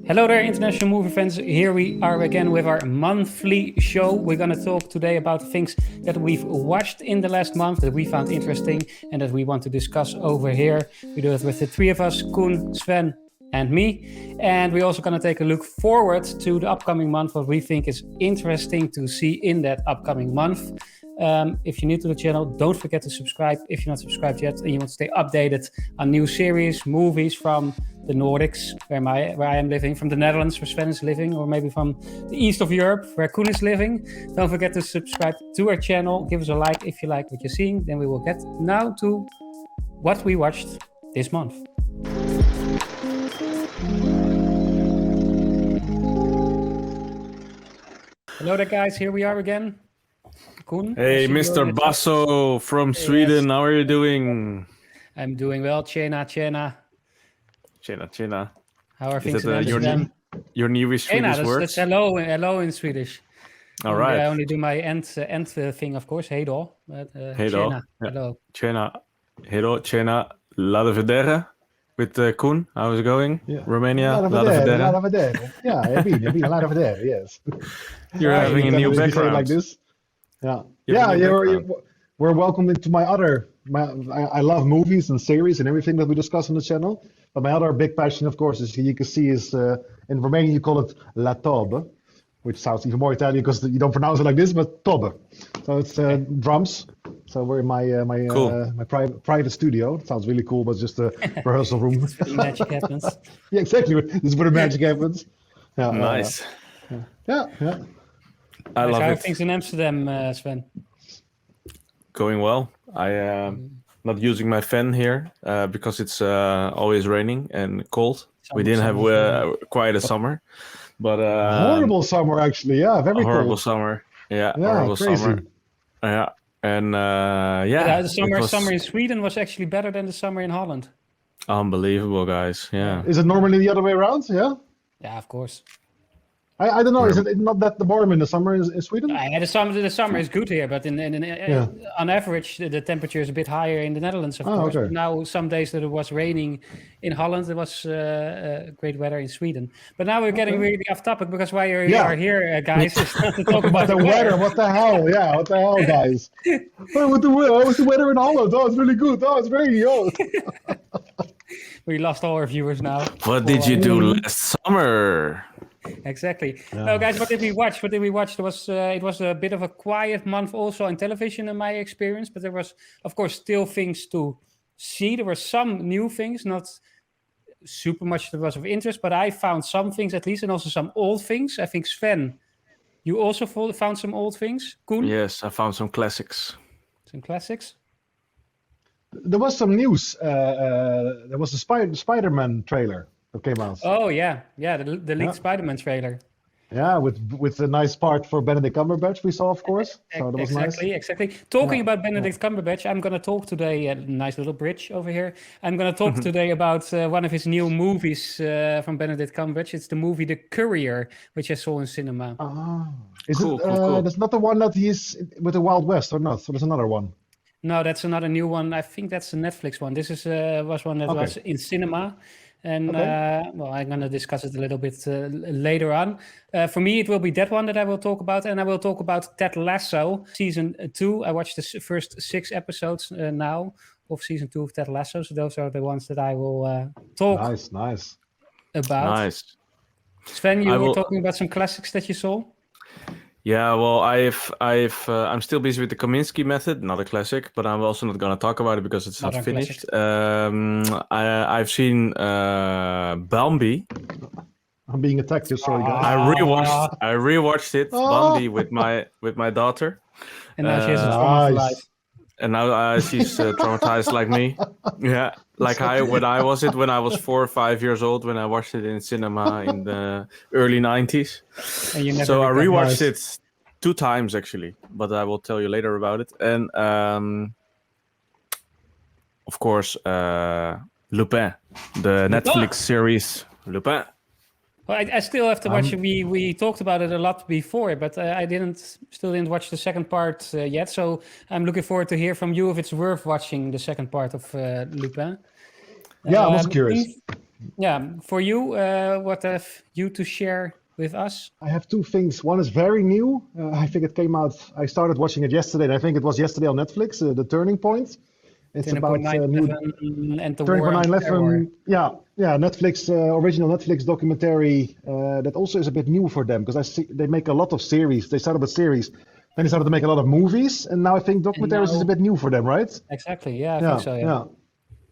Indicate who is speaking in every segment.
Speaker 1: Hello there, international movie fans. Here we are again with our monthly show. We're going to talk today about things that we've watched in the last month that we found interesting and that we want to discuss over here. We do it with the three of us, Koen, Sven, and me. And we're also going to take a look forward to the upcoming month, what we think is interesting to see in that upcoming month. If you're new to the channel, don't forget to subscribe if you're not subscribed yet and you want to stay updated on new series, movies from the Nordics, where I am living, from the Netherlands, where Sven is living, or maybe from the east of Europe, where Koen is living. Don't forget to subscribe to our channel. Give us a like if you like what you're seeing. Then we will get now to what we watched this month. Hello there, guys. Here we are again. Koen,
Speaker 2: hey, Mr. Basso from Sweden. Yes. How are you doing?
Speaker 1: I'm doing well. Tjena. How are things in Amsterdam?
Speaker 2: Your new Swedish word?
Speaker 1: That's hello in Swedish.
Speaker 2: All right.
Speaker 1: I only do my end thing, of course. Hej då.
Speaker 2: Hej då.
Speaker 1: Tjena. Hello.
Speaker 2: Tjena. Hej då. Tjena. La vedere. With Koen, how's it going?
Speaker 3: Yeah.
Speaker 2: Romania, la vedere.
Speaker 3: Yeah, I've been la vedere, yes.
Speaker 2: You're having a new background.
Speaker 3: Like this. Yeah. We're welcome into I love movies and series and everything that we discuss on the channel. But my other big passion, of course, is you can see is in Romanian you call it la tobbe, which sounds even more Italian because you don't pronounce it like this, but tobbe. So it's drums. So we're in my
Speaker 2: cool.
Speaker 3: My private studio. It sounds really cool, but it's just a rehearsal room.
Speaker 1: This is where the magic happens.
Speaker 3: Yeah, exactly. This is where the magic happens. Yeah,
Speaker 2: nice.
Speaker 3: Yeah.
Speaker 2: I love
Speaker 1: How are
Speaker 2: it.
Speaker 1: things in Amsterdam, Sven?
Speaker 2: Going well. I am not using my fan here because it's always raining and cold. We didn't have quite a summer, but
Speaker 3: horrible summer actually. Yeah, very
Speaker 2: horrible
Speaker 3: cold.
Speaker 2: Summer. Yeah, horrible
Speaker 3: crazy.
Speaker 2: summer. Yeah, and
Speaker 1: the summer in Sweden was actually better than the summer in Holland.
Speaker 2: Unbelievable, guys. Yeah.
Speaker 3: Is it normally the other way around? Yeah.
Speaker 1: Yeah, of course.
Speaker 3: I don't know. Is it not that warm in the summer in Sweden?
Speaker 1: Yeah, the summer is good here, but on average the temperature is a bit higher in the Netherlands, of course.
Speaker 3: Okay.
Speaker 1: But now some days that it was raining in Holland, there was great weather in Sweden. But now we're getting really off topic because why you are here, guys, is not to talk about
Speaker 3: the weather. What the hell? Yeah, what the hell, guys? What's the weather in Holland? Oh, it's really good. Oh, it's rainy. Oh.
Speaker 1: We lost all our viewers now.
Speaker 2: What did you do last summer?
Speaker 1: Exactly. Yeah. No, guys, what did we watch? It was a bit of a quiet month also on television in my experience, but there was, of course, still things to see. There were some new things, not super much that was of interest, but I found some things at least, and also some old things. I think, Sven, you also found some old things? Koen?
Speaker 2: Yes, I found some classics.
Speaker 1: Some classics?
Speaker 3: There was some news. There was a Spider-Man trailer that came out.
Speaker 1: Oh yeah, the leaked Spider-Man trailer.
Speaker 3: Yeah, with a nice part for Benedict Cumberbatch we saw, of course. So that was
Speaker 1: Exactly. Talking about Benedict Cumberbatch, I'm going to talk today. A nice little bridge over here. I'm going to talk today about one of his new movies from Benedict Cumberbatch. It's the movie The Courier, which I saw in cinema.
Speaker 3: Is it? That's not the one that he's with the Wild West, or not? So there's another one.
Speaker 1: No, that's another new one. I think that's the Netflix one. This was one that was in cinema. And I'm going to discuss it a little bit later on. For me, it will be that one that I will talk about. And I will talk about Ted Lasso, season 2. I watched the first 6 episodes now of season 2 of Ted Lasso. So those are the ones that I will talk
Speaker 3: nice
Speaker 1: about.
Speaker 2: Nice.
Speaker 1: Sven, you were talking about some classics that you saw?
Speaker 2: Yeah, well, I'm still busy with the Kominsky method, not a classic, but I'm also not going to talk about it because it's not finished. I've seen Bambi.
Speaker 3: I'm being attacked. Sorry, guys.
Speaker 2: I rewatched it, Bambi, with my daughter.
Speaker 1: And now she has a trauma for life.
Speaker 2: And now she's traumatized like me. Yeah, like when I was 4 or 5 years old when I watched it in cinema in the early 90s. So I rewatched it 2 times actually, but I will tell you later about it. And of course, Lupin, the Netflix series Lupin.
Speaker 1: Well, I still have to watch it. We talked about it a lot before, but I still didn't watch the second part yet. So I'm looking forward to hear from you if it's worth watching the second part of Lupin.
Speaker 3: Yeah, I was curious.
Speaker 1: Yeah, for you, what have you to share with us?
Speaker 3: I have two things. One is very new. I think it came out. I started watching it yesterday. And I think it was yesterday on Netflix. The Turning Point. It's about new
Speaker 1: 9/11 and the
Speaker 3: Turning
Speaker 1: war
Speaker 3: Point
Speaker 1: on
Speaker 3: 9/11.
Speaker 1: terror.
Speaker 3: Yeah. Netflix original Netflix documentary that also is a bit new for them because I see they make a lot of series. They started with series, then they started to make a lot of movies, and now I think
Speaker 1: And
Speaker 3: documentaries is a
Speaker 1: now,
Speaker 3: bit new for them, right?
Speaker 1: exactly, yeah, I think
Speaker 3: Yeah,
Speaker 1: so, yeah.
Speaker 3: yeah.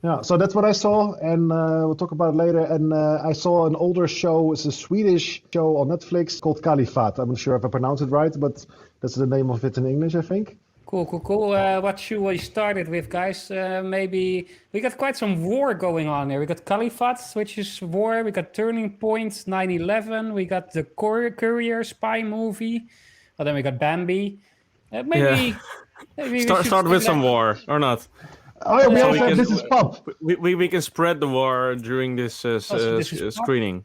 Speaker 3: Yeah, so that's what I saw, and we'll talk about it later. And I saw an older show. It's a Swedish show on Netflix called Califat. I'm not sure if I pronounce it right, but that's the name of it in English, I think.
Speaker 1: Cool. What should we started with, guys? Maybe we got quite some war going on here. We got Caliphate, which is war. We got Turning Point, 9/11. We got the Courier spy movie. Well, then we got Bambi. Maybe we should
Speaker 2: Start with some war or not.
Speaker 3: Oh yeah, we
Speaker 2: So
Speaker 3: also have This Is Pop.
Speaker 2: we can spread the war during this
Speaker 1: This is
Speaker 2: screening.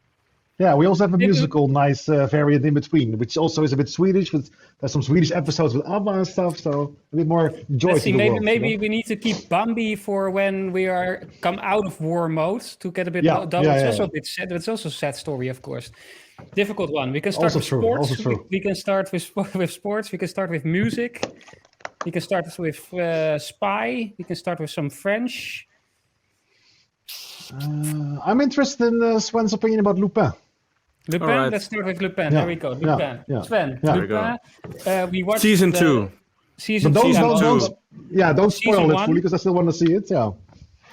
Speaker 3: Yeah, we also have a
Speaker 1: Maybe-
Speaker 3: musical, nice variant in between, which also is a bit Swedish. There's some Swedish episodes with ABBA and stuff, so a bit more joy
Speaker 1: Let's
Speaker 3: to
Speaker 1: see,
Speaker 3: the
Speaker 1: maybe
Speaker 3: world.
Speaker 1: maybe we need to keep Bambi for when we are come out of war mode to get a bit
Speaker 3: Yeah,
Speaker 1: done.
Speaker 3: yeah,
Speaker 1: It's
Speaker 3: yeah,
Speaker 1: also
Speaker 3: yeah.
Speaker 1: a bit sad. It's also a sad story, of course. Difficult one. We can start
Speaker 3: Also
Speaker 1: with
Speaker 3: true,
Speaker 1: sports.
Speaker 3: also true.
Speaker 1: We can start with sports. We can start with music. We can start with spy. We can start with some French.
Speaker 3: I'm interested in Sven's opinion about Lupin.
Speaker 1: Lupin.
Speaker 2: All right.
Speaker 1: Let's start with Lupin.
Speaker 3: Yeah,
Speaker 1: There we go. Lupin.
Speaker 3: yeah.
Speaker 1: Sven.
Speaker 3: Yeah.
Speaker 2: There we
Speaker 1: Lupin. We watched
Speaker 2: Season 2.
Speaker 1: Season
Speaker 3: But
Speaker 1: season
Speaker 3: don't,
Speaker 1: one.
Speaker 3: don't, yeah, don't spoil
Speaker 1: Season
Speaker 3: it
Speaker 1: one.
Speaker 3: fully because I still want to see it. Yeah.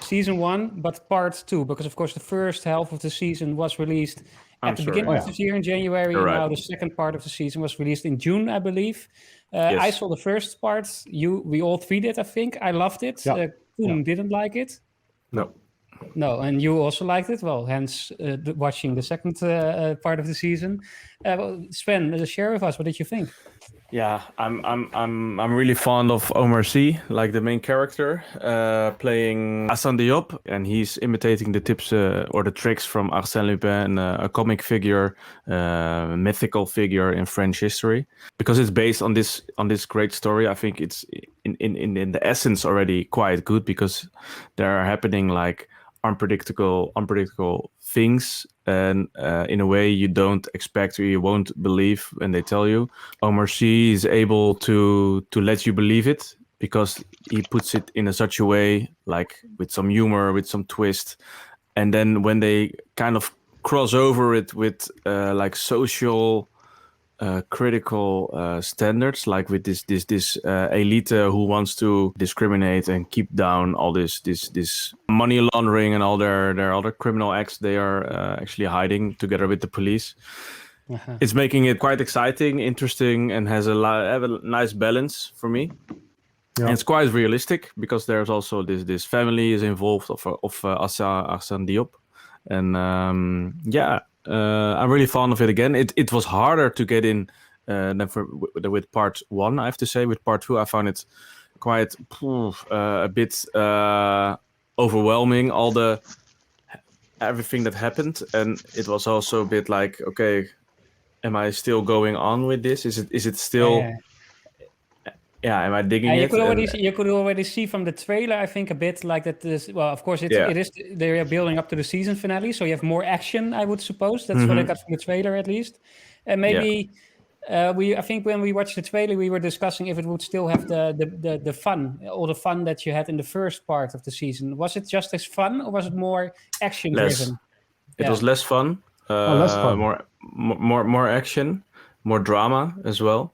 Speaker 1: Season 1, but part 2, because of course the first half of the season was released
Speaker 2: I'm
Speaker 1: at the
Speaker 2: sorry.
Speaker 1: beginning
Speaker 3: Oh,
Speaker 1: of
Speaker 3: yeah.
Speaker 1: this year in January,
Speaker 2: You're
Speaker 1: and
Speaker 2: right.
Speaker 1: now the second part of the season was released in June, I believe.
Speaker 2: Yes.
Speaker 1: I saw the first part. We all three did, I think. I loved it.
Speaker 3: Yeah.
Speaker 1: Koen didn't like it.
Speaker 2: No.
Speaker 1: No, and you also liked it. Well, hence watching the second part of the season. Sven, share with us. What did you think?
Speaker 2: Yeah, I'm really fond of Omar Sy, like the main character, playing Arsène Diop, and he's imitating the tips or the tricks from Arsène Lupin, a comic figure, mythical figure in French history. Because it's based on this great story, I think it's in the essence already quite good because there are happening like unpredictable things, and in a way you don't expect or you won't believe when they tell you. Omar Sy is able to let you believe it because he puts it in such a way, like with some humor, with some twist, and then when they kind of cross over it with like social critical standards, like with this elite who wants to discriminate and keep down all this money laundering and all their other criminal acts they are actually hiding together with the police. It's making it quite exciting, interesting, and has have a nice balance for me.
Speaker 3: Yeah.
Speaker 2: And it's quite realistic because there's also this family is involved of Arsène Diop, and I'm really fond of it again. It was harder to get in than with part 1, I have to say. With part 2, I found it quite a bit overwhelming, everything that happened, and it was also a bit like, okay, am I still going on with this? Is it still? Yeah, am I digging it?
Speaker 1: You could already see from the trailer, I think, a bit like that. Well, of course, it is. They are building up to the season finale, so you have more action, I would suppose. That's what I got from the trailer, at least. And maybe I think when we watched the trailer, we were discussing if it would still have the fun, all the fun that you had in the first part of the season. Was it just as fun, or was it more action driven?
Speaker 2: It was less fun.
Speaker 3: Less fun.
Speaker 2: More action, more drama as well.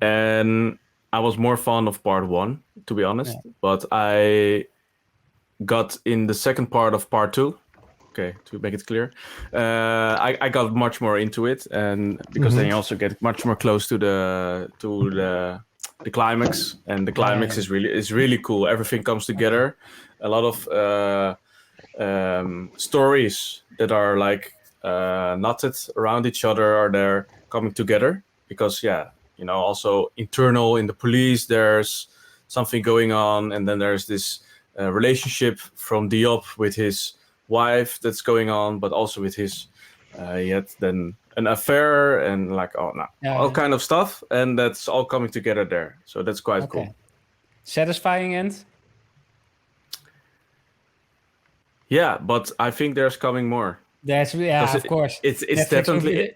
Speaker 2: And I was more fond of part 1, to be honest. Yeah. But I got in the second part of part 2. Okay, to make it clear, I got much more into it, and because then you also get much more close to the climax, and the climax is really cool. Everything comes together. A lot of stories that are like knotted around each other are there coming together because also internal in the police, there's something going on, and then there's this relationship from Diop with his wife that's going on, but also with his then an affair and like all kind of stuff, and that's all coming together there. So that's quite cool.
Speaker 1: Satisfying end.
Speaker 2: Yeah, but I think there's coming more.
Speaker 1: That's of course.
Speaker 2: It's
Speaker 1: Netflix
Speaker 2: definitely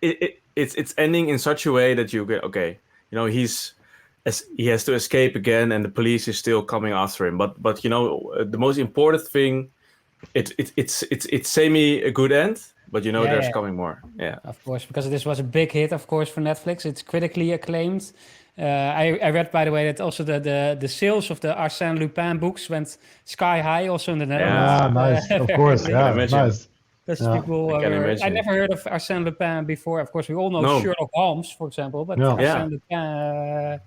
Speaker 2: it's ending in such a way that you get okay. You know, he has to escape again, and the police is still coming after him. But you know, the most important thing, it's semi a good end. But you know, there's coming more. Yeah,
Speaker 1: of course, because this was a big hit, of course, for Netflix. It's critically acclaimed. I read, by the way, that also the sales of the Arsène Lupin books went sky high, also in the Netherlands.
Speaker 3: Nice, of course, nice.
Speaker 1: Because people, I never heard of Arsène Lupin before. Of course, we all know Sherlock Holmes, for example, but Arsène Lupin.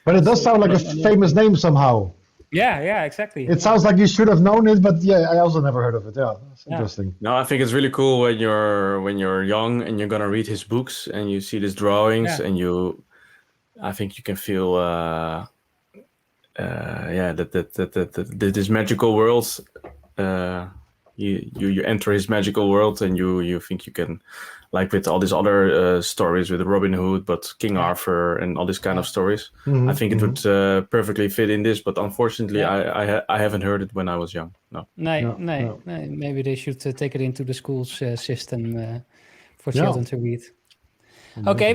Speaker 3: But it does sound like a famous name somehow.
Speaker 1: Yeah, exactly.
Speaker 3: It sounds like you should have known it, but I also never heard of it. Yeah, that's interesting.
Speaker 2: No, I think it's really cool when you're young and you're gonna read his books and you see these drawings and I think you can feel that this magical world. You enter his magical world and you think you can, like with all these other stories with Robin Hood, but King Arthur and all these kind of stories. I think it would perfectly fit in this, but unfortunately I haven't heard it when I was young. No.
Speaker 1: Maybe they should take it into the schools system for children to read. Okay,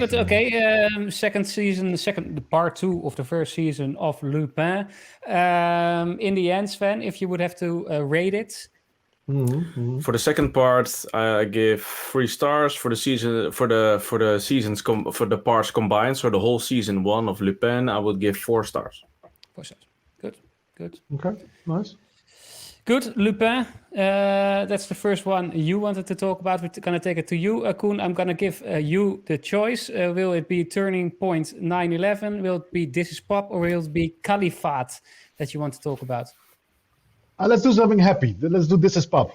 Speaker 1: second part 2 of the first season of Lupin. In the end, Sven, if you would have to rate it.
Speaker 2: For the second part, I give 3 stars for the season for the seasons for the parts combined. So the whole season 1 of Lupin, I would give 4 stars.
Speaker 1: 4 stars. Good.
Speaker 3: Okay, nice.
Speaker 1: Good, Lupin. That's the first one you wanted to talk about. We're going to take it to you, Koen. I'm going to give you the choice. Will it be Turning Point 9/11? Will it be This Is Pop? Or will it be Caliphate that you want to talk about?
Speaker 3: Let's do something happy. Let's do This Is Pop.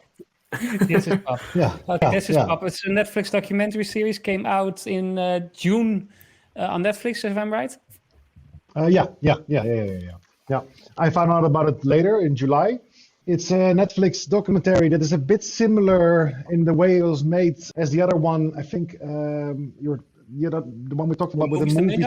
Speaker 1: This Is Pop. This Is Pop. It's a Netflix documentary series. Came out in June on Netflix, if I'm right. Yeah.
Speaker 3: I found out about it later in July. It's a Netflix documentary that is a bit similar in the way it was made as the other one. I think the one we talked about with the movies.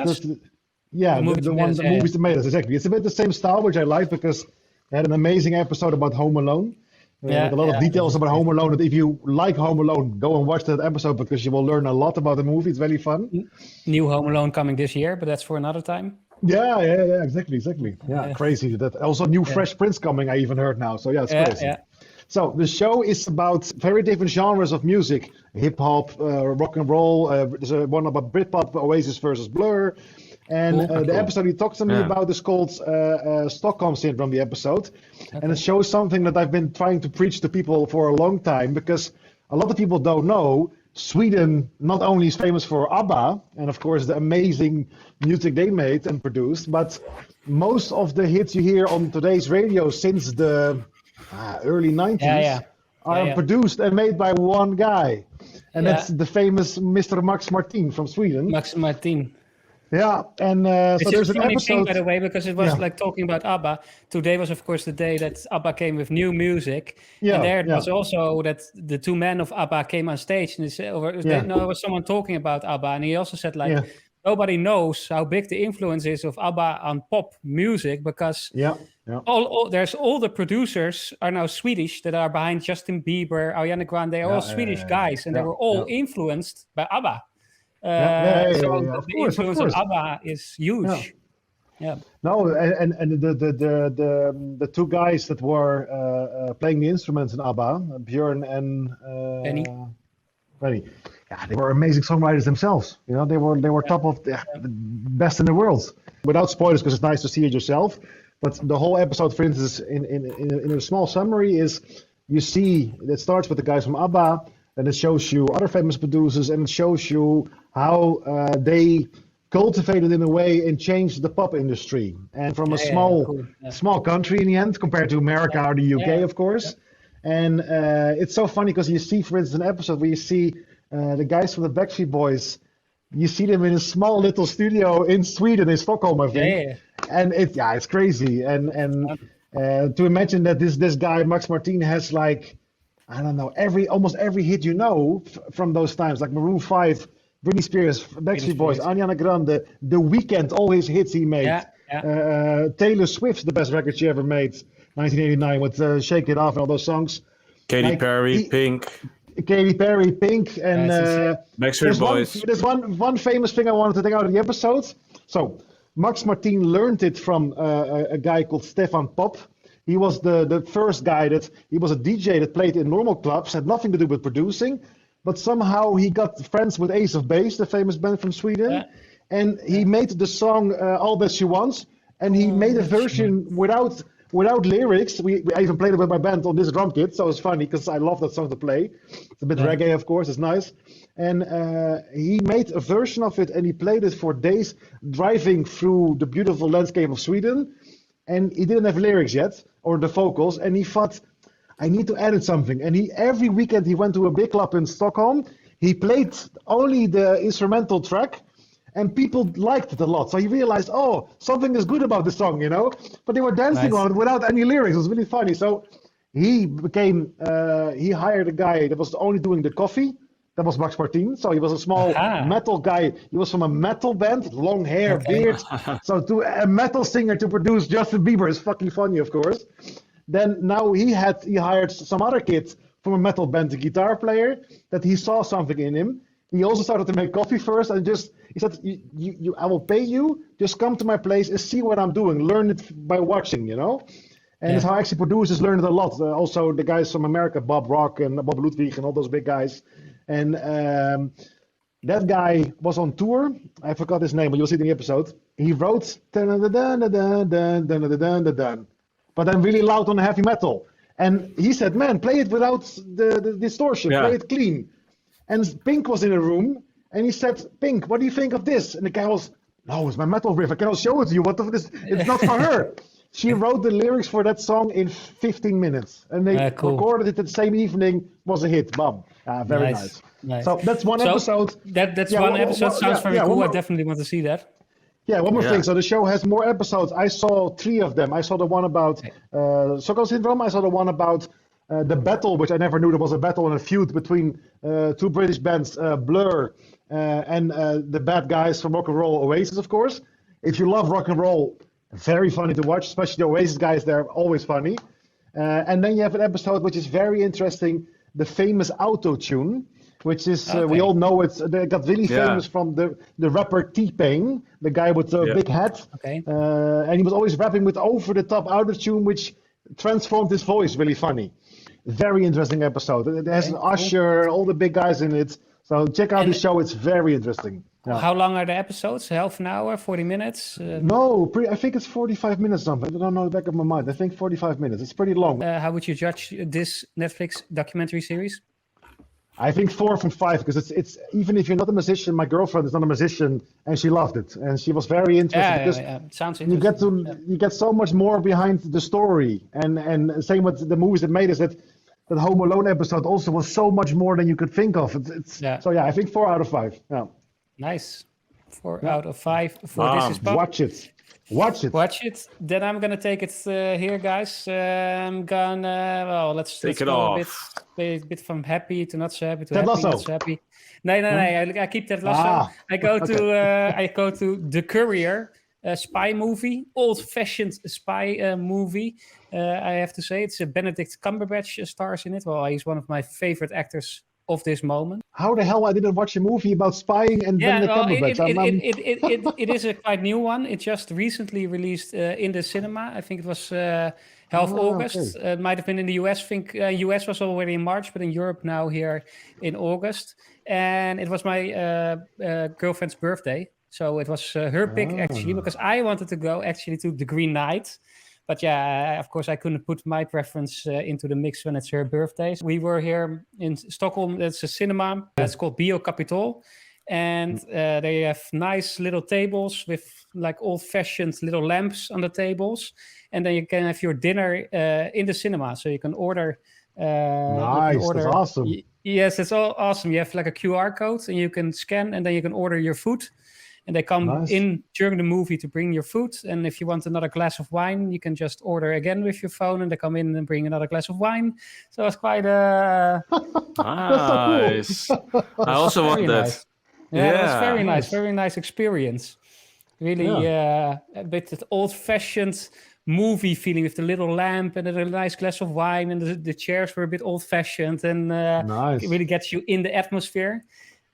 Speaker 3: The movies that made us, exactly. It's a bit the same style, which I like because they had an amazing episode about Home Alone. With a lot of details about Home Alone. That if you like Home Alone, go and watch that episode because you will learn a lot about the movie. It's very fun.
Speaker 1: New Home Alone coming this year, but that's for another time.
Speaker 3: Yeah, exactly. Yeah, crazy. That also new Fresh Prince coming. I even heard now. So it's crazy. Yeah. So the show is about very different genres of music: hip hop, rock and roll. There's one about Britpop, Oasis versus Blur. And the episode he talks to me about is called Stockholm Syndrome, the episode. And it shows something that I've been trying to preach to people for a long time, because a lot of people don't know Sweden not only is famous for ABBA, and of course the amazing music they made and produced, but most of the hits you hear on today's radio since the early 90s are produced and made by one guy. And that's the famous Mr. Max Martin from Sweden.
Speaker 1: Max Martin.
Speaker 3: Yeah, and so there's an episode.
Speaker 1: Thing, by the way, because it was like talking about ABBA. Today was, of course, the day that ABBA came with new music. Yeah, and there it was also that the two men of ABBA came on stage, and there was someone talking about ABBA, and he also said nobody knows how big the influence is of ABBA on pop music, because all the producers are now Swedish that are behind Justin Bieber, Ariana Grande. They're all Swedish guys, and they were all influenced by ABBA. The influence of ABBA is huge.
Speaker 3: No, and the two guys that were playing the instruments in ABBA, Björn and Benny. Yeah, they were amazing songwriters themselves. You know, they were top of the best in the world. Without spoilers, because it's nice to see it yourself. But the whole episode, for instance, in a small summary, is you see it starts with the guys from ABBA. And it shows you other famous producers, and it shows you how they cultivated in a way and changed the pop industry. And from a small country in the end, compared to America or the UK, of course. And it's so funny because you see, for instance, an episode where you see the guys from the Backstreet Boys. You see them in a small little studio in Sweden, in Stockholm, I think. And it's crazy. And to imagine that this guy Max Martin has I don't know, almost every hit from those times, like Maroon 5, Britney Spears, Backstreet Boys, Ariana Grande, The Weeknd, all his hits he made. Taylor Swift, the best record she ever made, 1989, with Shake It Off and all those songs.
Speaker 2: Katy Perry, Pink.
Speaker 3: Katy Perry, Pink, and
Speaker 2: Backstreet Boys.
Speaker 3: There's one famous thing I wanted to take out of the episodes. So Max Martin learned it from a guy called Stefan Pop. He was the first guy he was a DJ that played in normal clubs, had nothing to do with producing, but somehow he got friends with Ace of Base, the famous band from Sweden, and he made the song All That She Wants, and he made a version without lyrics. I even played it with my band on this drum kit, so it's funny because I love that song to play. It's a bit reggae, of course, it's nice. And he made a version of it, and he played it for days, driving through the beautiful landscape of Sweden. And he didn't have lyrics yet, or the vocals, and he thought, I need to edit something. And every weekend he went to a big club in Stockholm. He played only the instrumental track, and people liked it a lot. So he realized, something is good about the song, But they were dancing on it without any lyrics. It was really funny. So he hired a guy that was only doing the coffee. That was Max Martin. So he was a small metal guy. He was from a metal band, long hair, beard. So to a metal singer to produce Justin Bieber is fucking funny, of course. Then now he hired some other kid from a metal band, a guitar player, that he saw something in him. He also started to make coffee first, and he said, I will pay you, just come to my place and see what I'm doing. Learn it by watching, And that's how actually producers learn it a lot. Also the guys from America, Bob Rock and Bob Ludwig and all those big guys. And that guy was on tour. I forgot his name, but you'll see it in the episode. He wrote, but then really loud on the heavy metal. And he said, man, play it without the distortion, play it clean. And Pink was in a room, and he said, Pink, what do you think of this? And the guy was, no, it's my metal riff. I cannot show it to you. What the this? It's not for her. She wrote the lyrics for that song in 15 minutes. And they recorded it the same evening. Was a hit. Bam. Very nice. So that's one episode.
Speaker 1: That's one episode. Sounds very cool. I definitely want to see that.
Speaker 3: Yeah, one more thing. So the show has more episodes. I saw 3 of them. I saw the one about Stockholm Syndrome. I saw the one about the battle, which I never knew there was a battle and a feud between 2 British bands, Blur and the bad guys from Rock and Roll Oasis, of course. If you love rock and roll, very funny to watch, especially the Oasis guys. They're always funny. And then you have an episode which is very interesting, the famous auto-tune, which is, we all know they got really famous from the rapper T-Pain, the guy with the big hat. And he was always rapping with over-the-top auto-tune, which transformed his voice really funny. Very interesting episode. It has an Usher, all the big guys in it. So check out the show. It's very interesting. Yeah.
Speaker 1: How long are the episodes? Half an hour, 40 minutes?
Speaker 3: No, I think it's 45 minutes something. I don't know the back of my mind. I think 45 minutes. It's pretty long.
Speaker 1: How would you judge this Netflix documentary series?
Speaker 3: I think 4 from 5 because it's even if you're not a musician, my girlfriend is not a musician and she loved it and she was very interested because
Speaker 1: It sounds interesting.
Speaker 3: You get so much more behind the story and same with the movies that made us that Home Alone episode also was so much more than you could think of. So I think 4 out of 5. Yeah.
Speaker 1: Nice. 4 out of 5 for This Is Pop.
Speaker 3: Watch it.
Speaker 1: Then I'm gonna take it here, guys. I'm gonna let's
Speaker 2: take it
Speaker 1: go
Speaker 2: off.
Speaker 1: A bit from happy to not so happy to
Speaker 3: Ted
Speaker 1: happy,
Speaker 3: Lasso.
Speaker 1: not so happy. No. I keep Ted Lasso. I go to The Courier, a spy movie, old-fashioned spy movie. I have to say, it's Benedict Cumberbatch stars in it. Well, he's one of my favorite actors of this moment.
Speaker 3: How the hell I didn't watch a movie about spying and Benedict Cumberbatch?
Speaker 1: It is a quite new one. It just recently released in the cinema. I think it was half August.
Speaker 3: Okay.
Speaker 1: It might have been in the US. I think US was already in March, but in Europe now here in August. And it was my girlfriend's birthday. So it was her pick actually, because I wanted to go actually to The Green Knight. But of course, I couldn't put my preference into the mix when it's her birthday. We were here in Stockholm. It's a cinema. It's called Bio Capitol. And they have nice little tables with like old-fashioned little lamps on the tables. And then you can have your dinner in the cinema. So you can order...
Speaker 3: Nice, that's awesome.
Speaker 1: Yes, it's all awesome. You have like a QR code and you can scan and then you can order your food. And they come in during the movie to bring your food. And if you want another glass of wine, you can just order again with your phone. And they come in and bring another glass of wine. So it's quite
Speaker 2: nice.
Speaker 3: So cool.
Speaker 2: I also want that.
Speaker 1: Nice. Yeah, it was very nice. Very nice experience. Really a bit old-fashioned movie feeling with the little lamp and a nice glass of wine, and the chairs were a bit old-fashioned, and it really gets you in the atmosphere.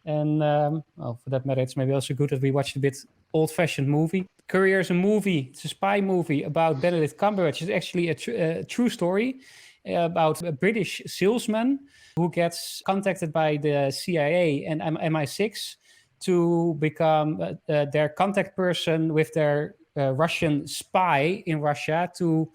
Speaker 1: And for that matter, it's maybe also good that we watched a bit old-fashioned movie. Courier is a movie. It's a spy movie about Benedict Cumberbatch. It's actually a true story about a British salesman who gets contacted by the CIA and MI6 to become their contact person with their Russian spy in Russia to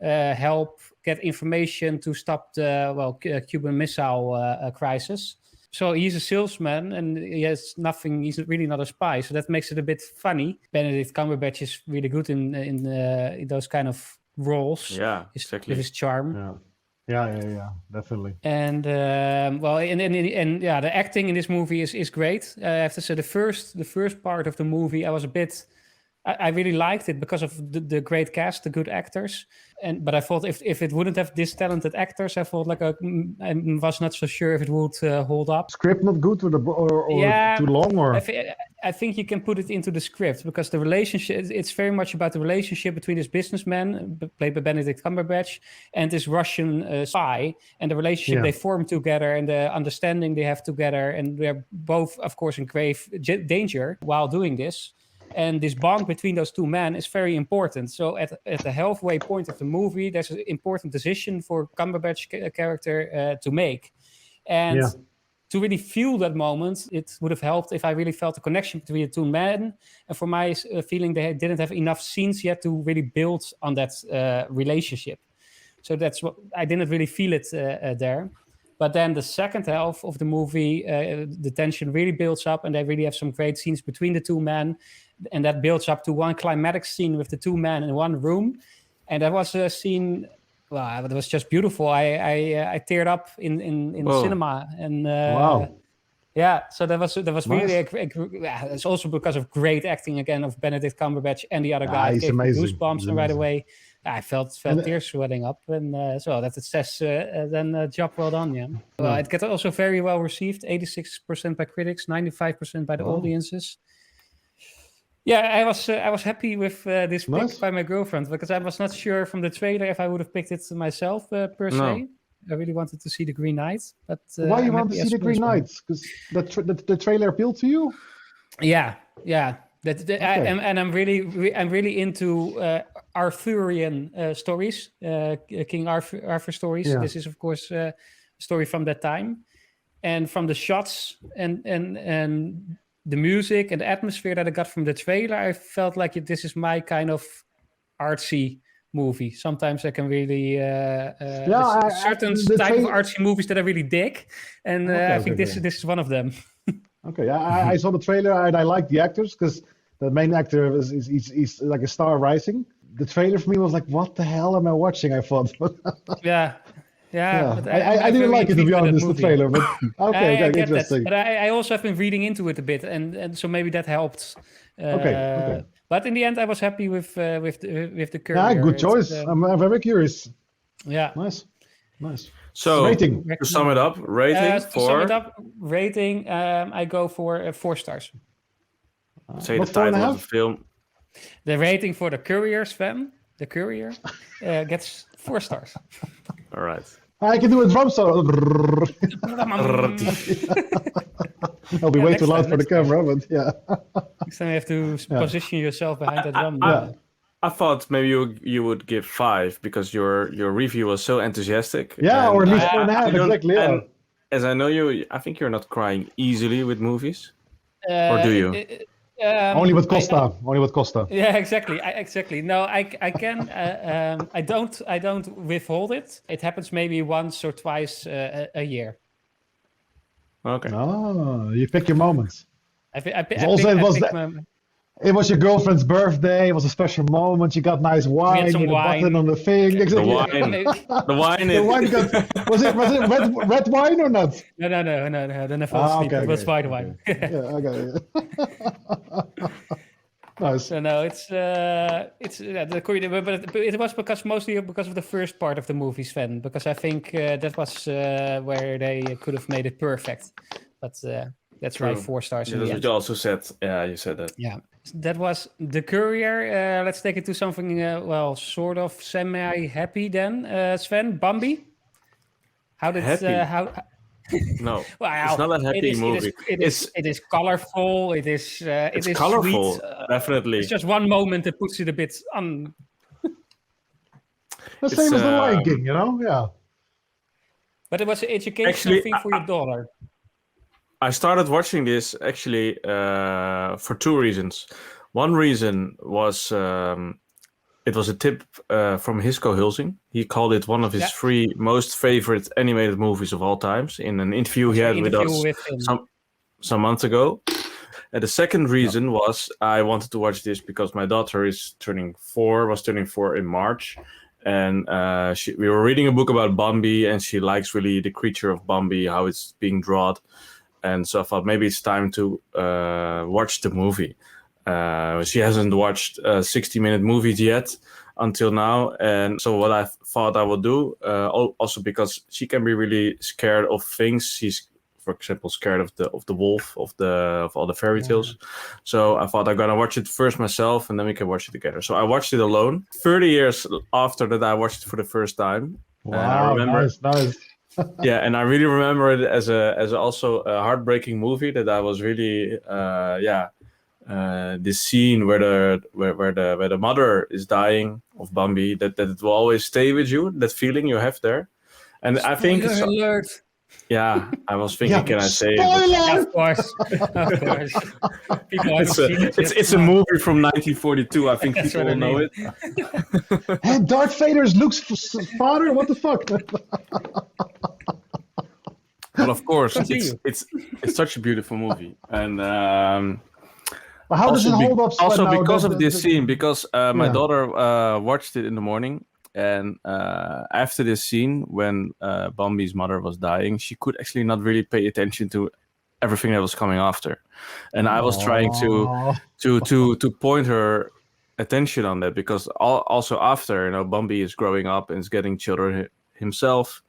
Speaker 1: help get information to stop the Cuban Missile Crisis. So he's a salesman and he has nothing. He's really not a spy, so that makes it a bit funny. Benedict Cumberbatch is really good in those kind of roles.
Speaker 2: Yeah, exactly.
Speaker 1: With his charm.
Speaker 3: Yeah, definitely.
Speaker 1: And the acting in this movie is great. I have to say the first part of the movie I was a bit. I really liked it because of the great cast, the good actors. But I thought if it wouldn't have this talented actors, I thought I was not so sure if it would hold up.
Speaker 3: Script not good or too long, or
Speaker 1: I think you can put it into the script because the relationship. It's very much about the relationship between this businessman played by Benedict Cumberbatch and this Russian spy, and the relationship they form together and the understanding they have together, and they're both, of course, in grave danger while doing this. And this bond between those two men is very important. So at the halfway point of the movie, there's an important decision for Cumberbatch character to make. And to really feel that moment, it would have helped if I really felt a connection between the two men. And for my feeling, they didn't have enough scenes yet to really build on that relationship. So that's what I didn't really feel it there. But then the second half of the movie, the tension really builds up, and they really have some great scenes between the two men. And that builds up to one climatic scene with the two men in one room. And that was a scene, it was just beautiful. I teared up in the cinema. And
Speaker 3: wow.
Speaker 1: Yeah, so that was
Speaker 3: nice.
Speaker 1: Really it's also because of great acting again of Benedict Cumberbatch and the other guy.
Speaker 3: He's amazing.
Speaker 1: Goosebumps, and right away I felt tears swelling up, and so that it says then job well done. It gets also very well received, 86% by critics, 95% by the audiences. I was happy with this pick by my girlfriend because I was not sure from the trailer if I would have picked it myself per se. I really wanted to see the Green Knight, but
Speaker 3: why you want to see the Green Knight? Because the trailer appealed to you.
Speaker 1: Yeah. I'm really into Arthurian stories, King Arthur stories.
Speaker 3: Yeah.
Speaker 1: This is of course a story from that time, and from the shots and the music and the atmosphere that I got from the trailer, I felt like this is my kind of artsy movie. Sometimes I can really certain type of artsy movies that I really dig, and I think this is one of them.
Speaker 3: Okay, I saw the trailer and I like the actors because the main actor is like a star rising. The trailer for me was like, what the hell am I watching? I thought.
Speaker 1: Yeah.
Speaker 3: I didn't like it, to be honest, the trailer, but okay, interesting.
Speaker 1: But I also have been reading into it a bit, and so maybe that helped.
Speaker 3: Okay.
Speaker 1: But in the end, I was happy with the Courier.
Speaker 3: Yeah, good choice. I'm very curious.
Speaker 1: Yeah.
Speaker 3: Nice.
Speaker 2: So
Speaker 3: rating.
Speaker 2: To sum it up,
Speaker 1: rating, I go for 4 stars.
Speaker 2: Say the title of the film.
Speaker 1: The rating for the Courier, Sven, the Courier, gets 4 stars.
Speaker 2: All right.
Speaker 3: I can do a drum solo. I'll be way too loud for the camera, but yeah.
Speaker 1: Next time you have to position yourself behind that drum.
Speaker 2: I thought maybe you would give 5 because your review was so enthusiastic.
Speaker 3: Yeah, or at least 4.5, exactly. Yeah.
Speaker 2: And as I know you, I think you're not crying easily with movies. Or do you?
Speaker 3: Only with Costa.
Speaker 1: Yeah, exactly. No, I can. I don't withhold it. It happens maybe once or twice a year.
Speaker 2: Okay.
Speaker 3: Oh, you pick your moments.
Speaker 1: It
Speaker 3: was your girlfriend's birthday. It was a special moment. You got nice wine. You had a button on the thing. Exactly.
Speaker 2: The wine.
Speaker 3: Was it red wine or not?
Speaker 1: No. Then I fell asleep. It was white wine.
Speaker 3: Okay. Nice.
Speaker 1: So no, it's the Courier, but it was mostly because of the first part of the movie, Sven. Because I think that was where they could have made it perfect. But that's why 4 stars.
Speaker 2: Yeah, that's what you also said. Yeah, you said that.
Speaker 1: Yeah. That was the Courier. Let's take it to something, sort of semi-happy then. Sven, Bambi? How did...
Speaker 2: Happy? No,
Speaker 1: Wow,
Speaker 2: it's not a happy movie.
Speaker 1: It is colorful. It's
Speaker 2: colorful,
Speaker 1: sweet.
Speaker 2: definitely.
Speaker 1: It's just one moment that puts it a bit on.
Speaker 3: The same as The Lion King, Yeah.
Speaker 1: But it was an educational thing for your daughter.
Speaker 2: I started watching this actually for two reasons. One reason was it was a tip from Hisco Hulsing. He called it one of his 3 most favorite animated movies of all times in an interview he had with us some months ago. And the second reason was I wanted to watch this because my daughter was turning 4 in March. And we were reading a book about Bambi, and she likes really the creature of Bambi, how it's being drawn. And so I thought maybe it's time to watch the movie. She hasn't watched 60-minute movies yet until now. And so what I thought I would do, also because she can be really scared of things. She's, for example, scared of the wolf, of all the fairy tales. So I thought I'm going to watch it first myself, and then we can watch it together. So I watched it alone. 30 years after that, I watched it for the first time.
Speaker 3: Wow, nice.
Speaker 2: Yeah, and I really remember it as also a heartbreaking movie that I was really this scene where the mother is dying of Bambi, that it will always stay with you, that feeling you have there. And I think
Speaker 1: alert.
Speaker 2: Yeah, I was thinking, can I say it?
Speaker 1: Yeah, of course.
Speaker 2: It's a movie from 1942. I think people will know it.
Speaker 3: And Darth Vader's Luke's father? What the fuck?
Speaker 2: Well, of course, it's such a beautiful movie. And
Speaker 3: how does it hold up?
Speaker 2: Also because of this scene, because my daughter watched it in the morning. And after this scene, when Bambi's mother was dying, she could actually not really pay attention to everything that was coming after. And I was trying to point her attention on that, because also after, Bambi is growing up and is getting children himself,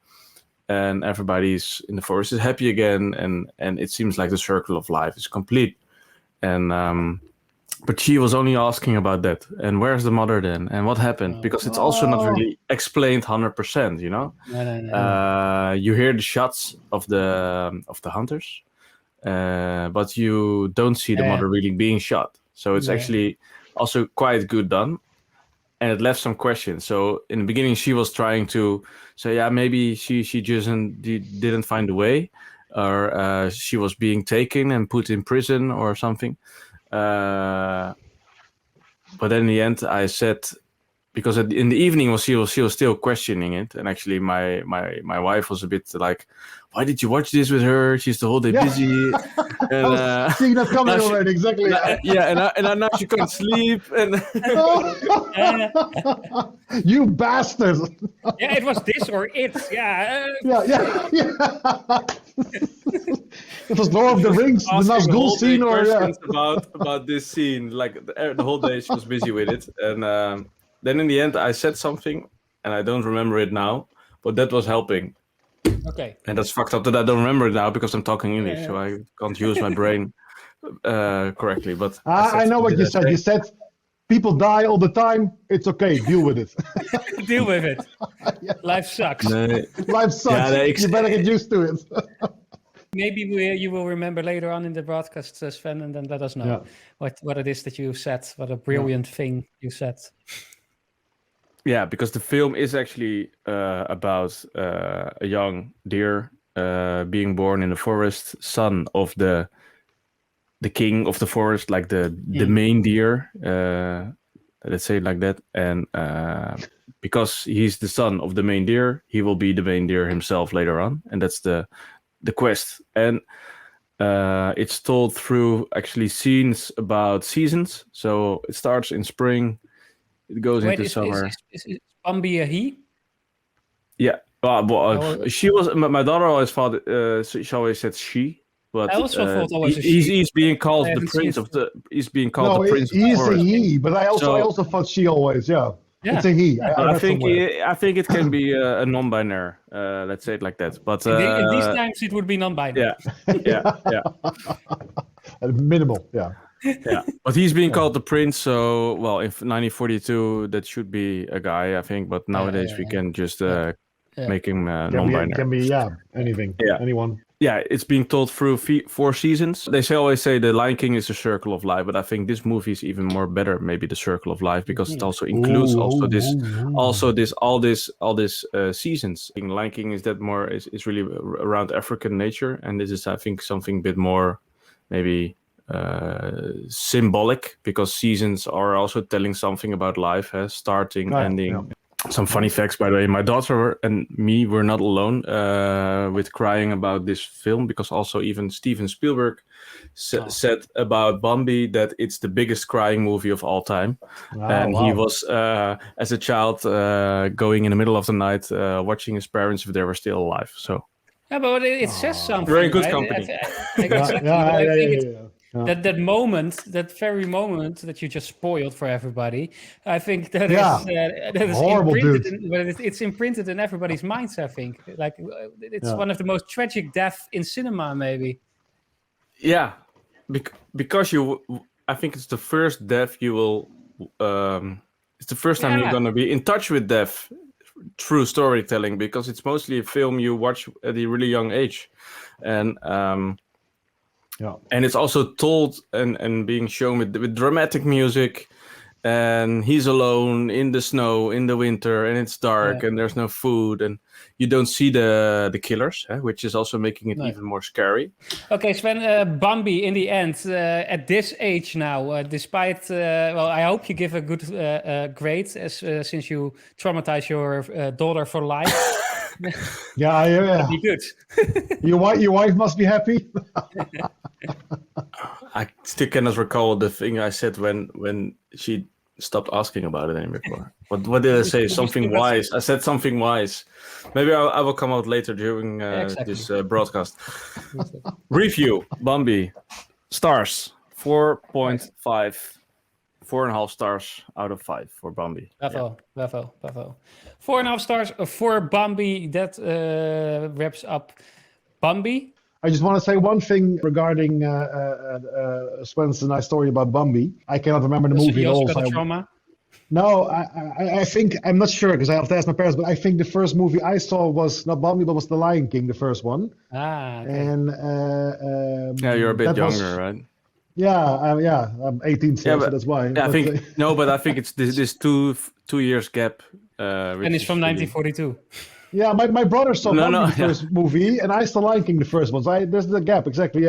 Speaker 2: and everybody's in the forest is happy again, and it seems like the circle of life is complete. And but she was only asking about that. And where's the mother then? And what happened? Because it's also not really explained 100%,
Speaker 1: No.
Speaker 2: You hear the shots of the hunters, but you don't see the mother really being shot. So it's actually also quite good done. And it left some questions. So in the beginning, she was trying to say, maybe she just didn't find a way, or she was being taken and put in prison or something. But then in the end, I said, because in the evening she was still questioning it, and actually my wife was a bit like, "Why did you watch this with her? She's the whole day busy." And
Speaker 3: seeing that coming already, exactly.
Speaker 2: And now she can't sleep. And
Speaker 3: you bastard!
Speaker 1: Yeah, it was this or it. Yeah.
Speaker 3: It was Lord of the Rings, the Nazgul scene, or
Speaker 2: about this scene. Like the whole day she was busy with it, and then in the end I said something, and I don't remember it now, but that was helping.
Speaker 1: Okay.
Speaker 2: And that's fucked up that I don't remember it now because I'm talking English, so I can't use my brain correctly. But
Speaker 3: I know what you said. You said people die all the time. It's okay. Deal with it.
Speaker 1: Deal with it. Life sucks.
Speaker 3: Life sucks. You better get used to it.
Speaker 1: Maybe you will remember later on in the broadcast, Sven, and then let us know what it is that you said. What a brilliant thing you said.
Speaker 2: Yeah, because the film is actually about a young deer being born in the forest, son of the king of the forest, like the main deer. Let's say it like that. And because he's the son of the main deer, he will be the main deer himself later on, and that's the quest. And it's told through actually scenes about seasons. So it starts in spring, it goes into summer.
Speaker 1: Is Bambi a he?
Speaker 2: Yeah. She was. My daughter always thought. She always said she. But
Speaker 1: I also thought always a she.
Speaker 2: He's being called the prince of the. He's being called the prince of the forest.
Speaker 3: He's a he, but I also thought she always. Yeah. It's a he.
Speaker 2: I think it can be a non-binary. Let's say it like that. But
Speaker 1: in these times, it would be non-binary.
Speaker 2: Yeah.
Speaker 3: Minimal. Yeah.
Speaker 2: Yeah, but he's being called the prince. So, well, in 1942, that should be a guy, I think. But nowadays, we can just make him non-binary.
Speaker 3: Can be anything. Anyone.
Speaker 2: Yeah, it's being told through 4 seasons. They always say the Lion King is a circle of life, but I think this movie is even more better. Maybe the circle of life, because it also includes all this seasons. Lion King is really around African nature, and this is, I think, something a bit more maybe symbolic, because seasons are also telling something about life, starting, ending. Yeah. Some funny facts, by the way. My daughter and me were not alone with crying about this film, because also even Steven Spielberg said about Bambi that it's the biggest crying movie of all time. He was, as a child, going in the middle of the night, watching his parents if they were still alive. So.
Speaker 1: Yeah, but it says something.
Speaker 2: Very good company.
Speaker 1: That moment, that very moment that you just spoiled for everybody, I think that is
Speaker 3: horrible,
Speaker 1: imprinted. But it's imprinted in everybody's minds. I think, like, it's one of the most tragic deaths in cinema, maybe.
Speaker 2: Yeah, because I think it's the first death you will. It's the first time you're gonna be in touch with death through storytelling, because it's mostly a film you watch at a really young age, and. And it's also told and being shown with dramatic music, and he's alone in the snow in the winter, and it's dark, and there's no food, and you don't see the killers, which is also making it even more scary.
Speaker 1: Okay, Sven, Bambi in the end, at this age now, despite, I hope you give a good grade, since you traumatize your daughter for life.
Speaker 3: Yeah.
Speaker 1: That'd be good.
Speaker 3: Your wife must be happy.
Speaker 2: I still cannot recall the thing I said when she stopped asking about it anymore. What did I say? Something wise. I said something wise. Maybe I will come out later during this broadcast. Review, Bambi. Stars, 4.5. 4.5 stars out of 5 for Bambi.
Speaker 1: Bravo. 4.5 stars for Bambi. That wraps up Bambi.
Speaker 3: I just want to say one thing regarding Sven's nice story about Bambi. I cannot remember the movie at all.
Speaker 1: Trauma?
Speaker 3: No, I think, I'm not sure because I have to ask my parents, but I think the first movie I saw was not Bambi, but was The Lion King, the first one.
Speaker 1: Okay.
Speaker 3: And
Speaker 2: you're a bit younger, right?
Speaker 3: Yeah, I'm 18 still, so that's why.
Speaker 2: Yeah, I think it's this two years gap.
Speaker 1: And it's from 1942.
Speaker 3: Yeah, my brother saw Bambi the first movie, and I saw Lion King the first one. So there's the gap, exactly,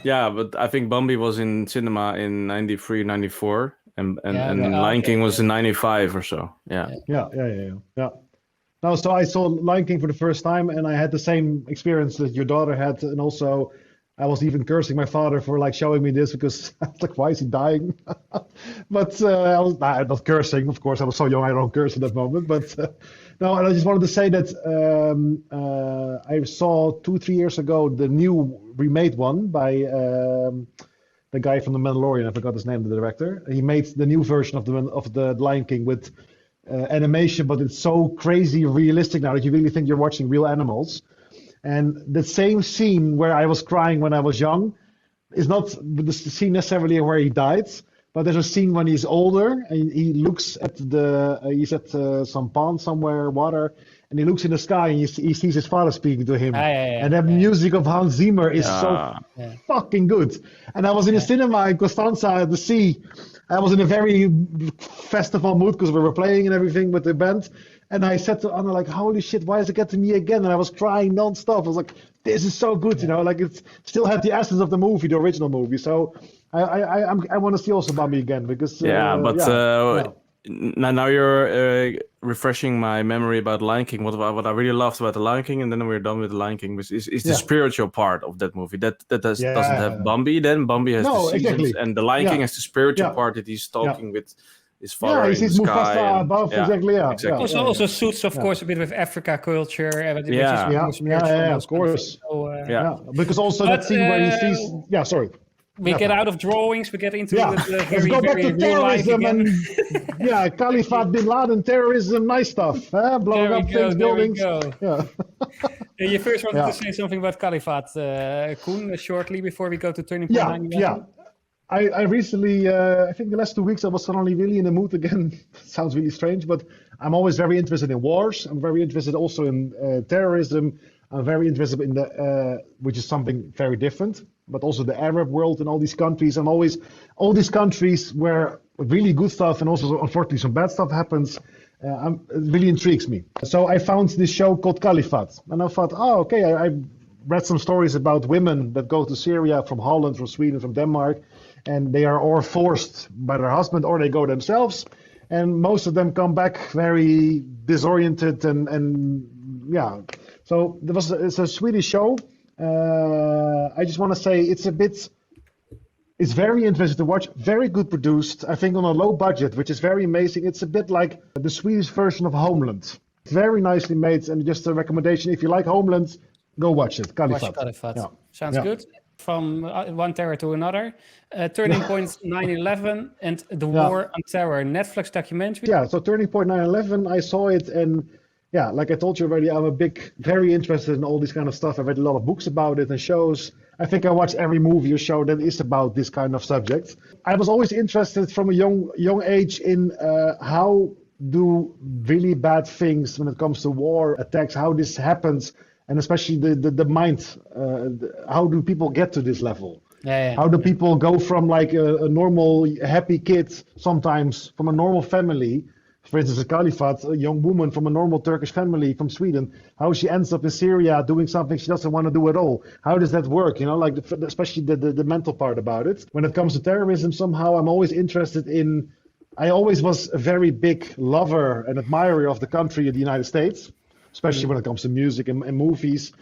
Speaker 2: Yeah, but I think Bambi was in cinema in 93, 94, and Lion King was in 95 or so. Yeah.
Speaker 3: No, so I saw Lion King for the first time, and I had the same experience that your daughter had, and also I was even cursing my father for like showing me this because I was like, why is he dying? But I was not cursing, of course. I was so young, I don't curse at that moment. But no, and I just wanted to say that I saw 2-3 years ago the new remade one by the guy from The Mandalorian. I forgot his name, the director. He made the new version of the Lion King with animation, but it's so crazy realistic now that you really think you're watching real animals. And the same scene where I was crying when I was young is not the scene necessarily where he died, but there's a scene when he's older and he looks at he's at some pond somewhere, water, and he looks in the sky and he sees his father speaking to him. And that music of Hans Zimmer is so fucking good. And I was in a cinema in Costanza at the sea. I was in a very festival mood because we were playing and everything with the band. And I said to Anna, like, holy shit, why is it getting me again? And I was crying nonstop. I was like, this is so good, you know, like it still had the essence of the movie, the original movie. So I want to see also Bambi again because
Speaker 2: now you're refreshing my memory about Lion King. What I really loved about the Lion King, and then we're done with the Lion King, is the spiritual part of that movie. That doesn't have Bambi. Then Bambi has the seasons, and the Lion King has the spiritual part that he's talking with his father in the sky.
Speaker 3: Mufasa above, exactly.
Speaker 1: Also suits, of course, a bit with Africa culture.
Speaker 3: Of course. Because also that scene where he sees. Sorry.
Speaker 1: We get out of drawings, we get into
Speaker 3: Let's go back to terrorism and Caliphate bin Laden, terrorism, nice stuff. Blowing up things, buildings.
Speaker 1: You first wanted to say something about Caliphate, Koen, shortly before we go to Turning Point 9/11.
Speaker 3: I recently, I think the last 2 weeks, I was suddenly really in the mood again. Sounds really strange, but I'm always very interested in wars. I'm very interested also in terrorism. I'm very interested in which is something very different, but also the Arab world and all these countries. I'm always, all these countries where really good stuff and also unfortunately some bad stuff happens. It really intrigues me. So I found this show called Caliphate, and I thought, oh, okay, I read some stories about women that go to Syria from Holland, from Sweden, from Denmark, and they are all forced by their husband or they go themselves. And most of them come back very disoriented and yeah. So it's a Swedish show. I just want to say it's very interesting to watch, very good produced, I think on a low budget, which is very amazing. It's a bit like the Swedish version of Homeland. Very nicely made, and just a recommendation, if you like Homeland, go watch it. Caliphate.
Speaker 1: Watch Caliphate.
Speaker 3: Yeah.
Speaker 1: Sounds good. From one terror to another. Turning Point 9/11 and the War on Terror, Netflix documentary.
Speaker 3: Yeah, so Turning Point 9/11, I saw it, and yeah, like I told you already, I'm very interested in all this kind of stuff. I've read a lot of books about it and shows. I think I watch every movie or show that is about this kind of subject. I was always interested from a young age in how do really bad things when it comes to war attacks, how this happens, and especially the mind. How do people get to this level? How do people go from like a normal happy kid sometimes from a normal family? For instance, a Caliphate, a young woman from a normal Turkish family from Sweden, how she ends up in Syria doing something she doesn't want to do at all. How does that work? You know, like especially the mental part about it. When it comes to terrorism, somehow I'm always interested in. I always was a very big lover and admirer of the country of the United States, especially when it comes to music and movies.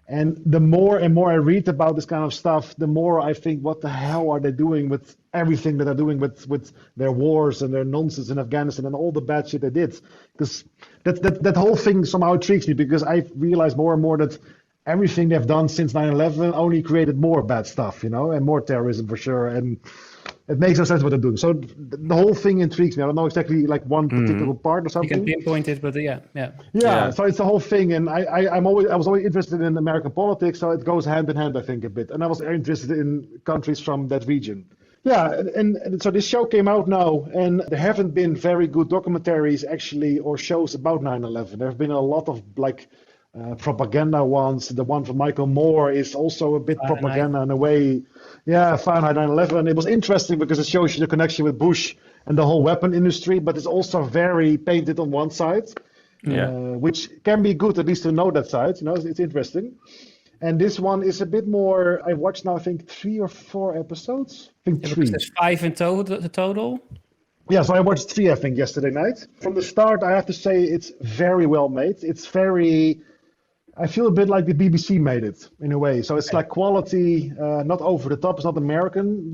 Speaker 3: And the more and more I read about this kind of stuff, the more I think, what the hell are they doing with everything that they're doing with their wars and their nonsense in Afghanistan and all the bad shit they did? Because that whole thing somehow intrigues me, because I realize more and more that everything they've done since 9/11 only created more bad stuff, you know, and more terrorism for sure. And it makes no sense what they're doing. So the whole thing intrigues me. I don't know exactly like one particular part or something.
Speaker 1: You can pinpoint it, but yeah.
Speaker 3: So it's the whole thing, and I was always interested in American politics, so it goes hand in hand, I think, a bit. And I was interested in countries from that region. Yeah, and so this show came out now, and there haven't been very good documentaries actually or shows about 9/11. There have been a lot of like propaganda ones. The one from Michael Moore is also a bit propaganda in a way. Yeah, Fahrenheit 9/11. It was interesting because it shows you the connection with Bush and the whole weapon industry, but it's also very painted on one side, which can be good at least to know that side. You know, it's interesting. And this one is a bit more. I watched now, I think 3 or 4 episodes. I think 3.
Speaker 1: There's 5 in total.
Speaker 3: Yeah, so I watched 3, I think, yesterday night. From the start, I have to say it's very well made. It's very. I feel a bit like the BBC made it in a way. So it's like quality, not over the top. It's not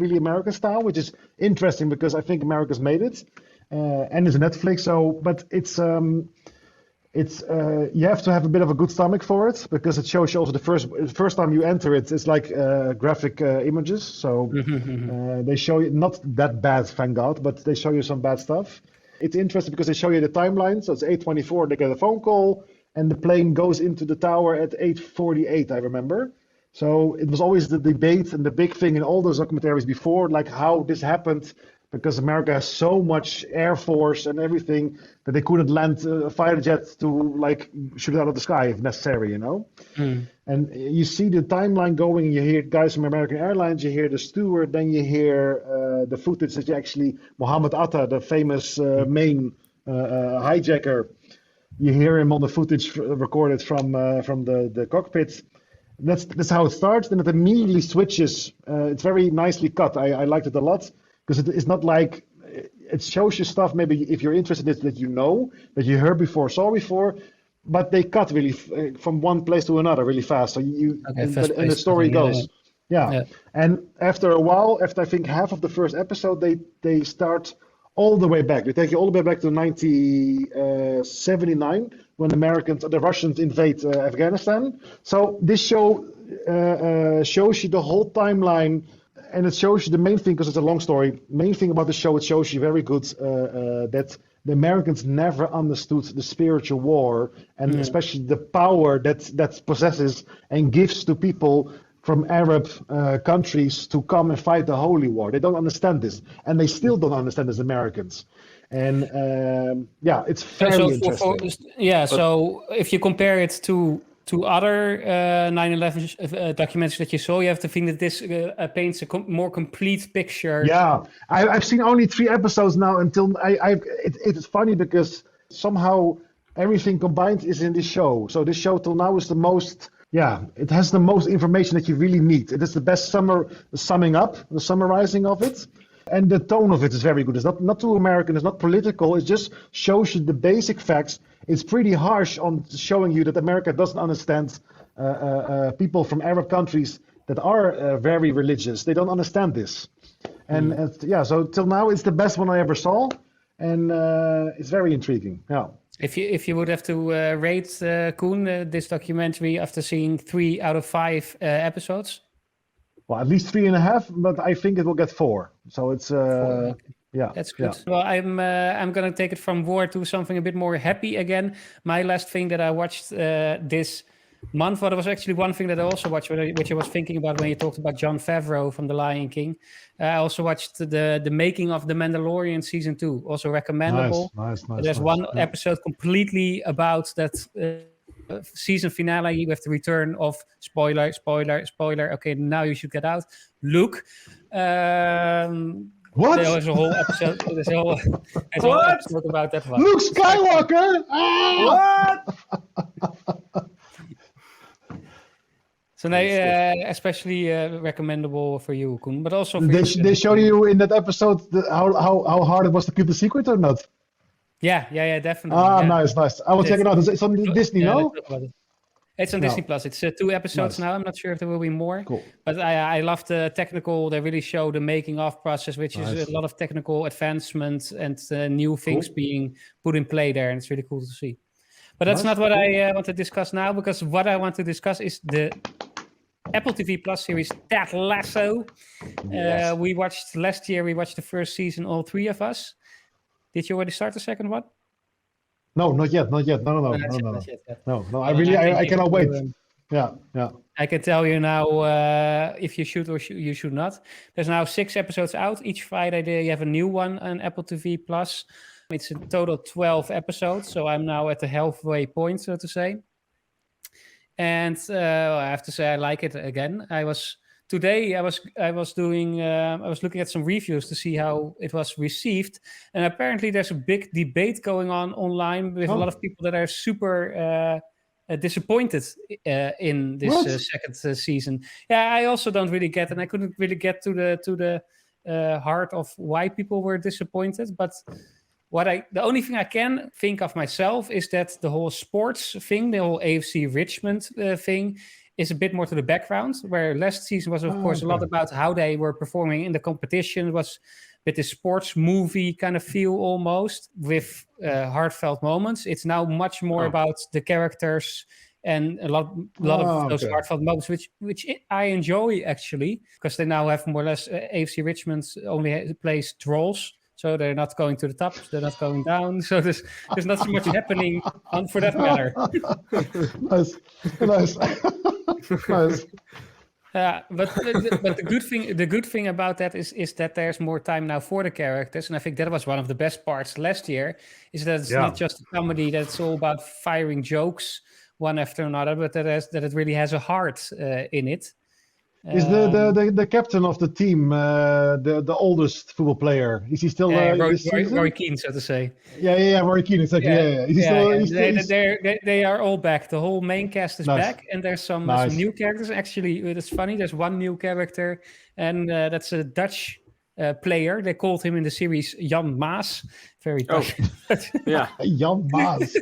Speaker 3: really American style, which is interesting because I think America's made it, and it's Netflix. So, but it's you have to have a bit of a good stomach for it because it shows you also the first time you enter it. It's like graphic images. So they show you not that bad, thank God, but they show you some bad stuff. It's interesting because they show you the timeline. So it's 8:24. They get a phone call. And the plane goes into the tower at 8:48, I remember. So it was always the debate and the big thing in all those documentaries before, like how this happened, because America has so much air force and everything that they couldn't land a fighter jet to like shoot it out of the sky if necessary, you know? And you see the timeline going, and you hear guys from American Airlines, you hear the steward, then you hear the footage that you actually, Mohammed Atta, the famous main hijacker, you hear him on the footage recorded from the cockpit. That's how it starts. Then it immediately switches. It's very nicely cut. I liked it a lot because it's not like it shows you stuff maybe if you're interested in it that you know, that you heard before, saw before, but they cut really from one place to another really fast. So and the story goes. Yeah. And after a while, after I think half of the first episode, they start all the way back. They take you all the way back to 1979 when the Russians invade Afghanistan. So this show shows you the whole timeline, and it shows you the main thing, because it's a long story. Main thing about the show, it shows you very good that the Americans never understood the spiritual war, and especially the power that possesses and gives to people from Arab countries to come and fight the holy war. They don't understand this, and they still don't understand as Americans. And it's fairly interesting.
Speaker 1: So if you compare it to other 9/11 documentaries that you saw, you have to think that this paints a more complete picture.
Speaker 3: Yeah, I've seen only 3 episodes now. It's funny because somehow everything combined is in this show. So this show till now is the most. Yeah, it has the most information that you really need. It is the best the summarizing of it. And the tone of it is very good. It's not too American, it's not political. It just shows you the basic facts. It's pretty harsh on showing you that America doesn't understand people from Arab countries that are very religious. They don't understand this. And so till now it's the best one I ever saw. And it's very intriguing. Yeah.
Speaker 1: If you would have to rate Koen this documentary after seeing 3 out of 5 episodes?
Speaker 3: Well, at least 3.5, but I think it will get 4. So it's 4. Yeah,
Speaker 1: that's good.
Speaker 3: Yeah.
Speaker 1: Well, I'm gonna take it from war to something a bit more happy again. My last thing that I watched this month, well, there was actually one thing that I also watched, which I was thinking about when you talked about Jon Favreau from The Lion King. I also watched the making of The Mandalorian season 2. Also recommendable.
Speaker 3: Nice.
Speaker 1: There's one episode completely about that. Season finale with the return of spoiler. Okay, now you should get out. Luke.
Speaker 3: What?
Speaker 1: There's a whole episode. There's a whole episode about that one.
Speaker 3: Luke Skywalker.
Speaker 1: What? So especially recommendable for you, Koen, but also for
Speaker 3: they show you in that episode how hard it was to keep the secret or not?
Speaker 1: Yeah, definitely.
Speaker 3: Nice. I will check it out. It's on Disney, no?
Speaker 1: It's on Disney Plus. It's 2 episodes now. I'm not sure if there will be more.
Speaker 3: Cool.
Speaker 1: But I love the technical. They really show the making of process, which is a lot of technical advancements and new things being put in play there, and it's really cool to see. But that's not what I want to discuss now, because what I want to discuss is the Apple TV Plus series Ted Lasso.
Speaker 3: Yes.
Speaker 1: Last year we watched the first season, all 3 of us. Did you already start the second one?
Speaker 3: No, not yet. No.
Speaker 1: Not yet.
Speaker 3: No. I cannot wait. Yeah.
Speaker 1: I can tell you now if you should or you should not. There's now 6 episodes out. Each Friday you have a new one on Apple TV Plus. It's in total 12 episodes, so I'm now at the halfway point, so to say. And I have to say I like it again. I was looking at some reviews to see how it was received, and apparently there's a big debate going on online with a lot of people that are super disappointed in this second season. Yeah, I also don't really get, and I couldn't really get to the heart of why people were disappointed, but the only thing I can think of myself is that the whole sports thing, the whole AFC Richmond thing, is a bit more to the background, where last season was, of course, a lot about how they were performing in the competition. It was with the sports movie kind of feel almost, with heartfelt moments. It's now much more about the characters and a lot of those heartfelt moments, which I enjoy, actually, because they now have more or less AFC Richmond only plays trolls. So they're not going to the top, they're not going down. So there's not so much happening for that matter.
Speaker 3: Nice.
Speaker 1: But the good thing about that is that there's more time now for the characters, and I think that was one of the best parts last year. Is that it's not just a comedy, that it's all about firing jokes one after another, but that it really has a heart in it.
Speaker 3: Is the captain of the team the oldest football player? Is he still
Speaker 1: Roy Keane, so to say?
Speaker 3: Yeah, Roy Keane, exactly. Yeah.
Speaker 1: They are all back. The whole main cast is back, and there's some new characters. Actually, it's funny. There's one new character, and that's a Dutch player. They called him in the series Jan Maas. Very Dutch.
Speaker 2: Yeah,
Speaker 3: Jan Maas.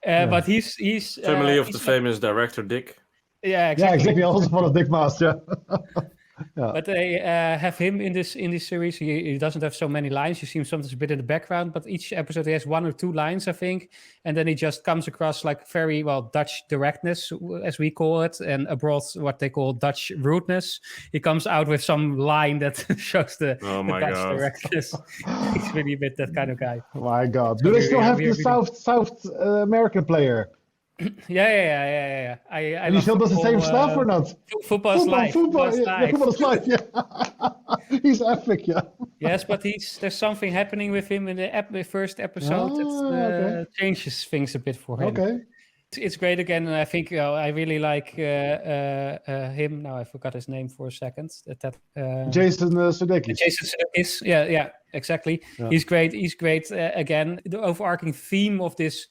Speaker 1: But he's
Speaker 2: family of the famous director Dick.
Speaker 1: Yeah, exactly.
Speaker 3: Yeah, exactly. Also one of Dick Maas, yeah.
Speaker 1: But they have him in this series. He doesn't have so many lines. You see him sometimes a bit in the background, but each episode he has 1 or 2 lines, I think. And then he just comes across like very Dutch directness, as we call it, and abroad what they call Dutch rudeness. He comes out with some line that shows the Dutch directness. He's really a bit that kind of guy.
Speaker 3: Oh my God! Do they still have the South American player?
Speaker 1: Yeah. I
Speaker 3: And he still does the same stuff or not?
Speaker 1: Football is life.
Speaker 3: Football is life. Yeah, he's epic. Yeah.
Speaker 1: Yes, but there's something happening with him in the first episode that changes things a bit for him.
Speaker 3: Okay.
Speaker 1: It's great again, and I think I really like him. Now I forgot his name for a second.
Speaker 3: Jason Sudeikis.
Speaker 1: Jason Sudeikis. Yeah, exactly. Yeah. He's great again. The overarching theme of this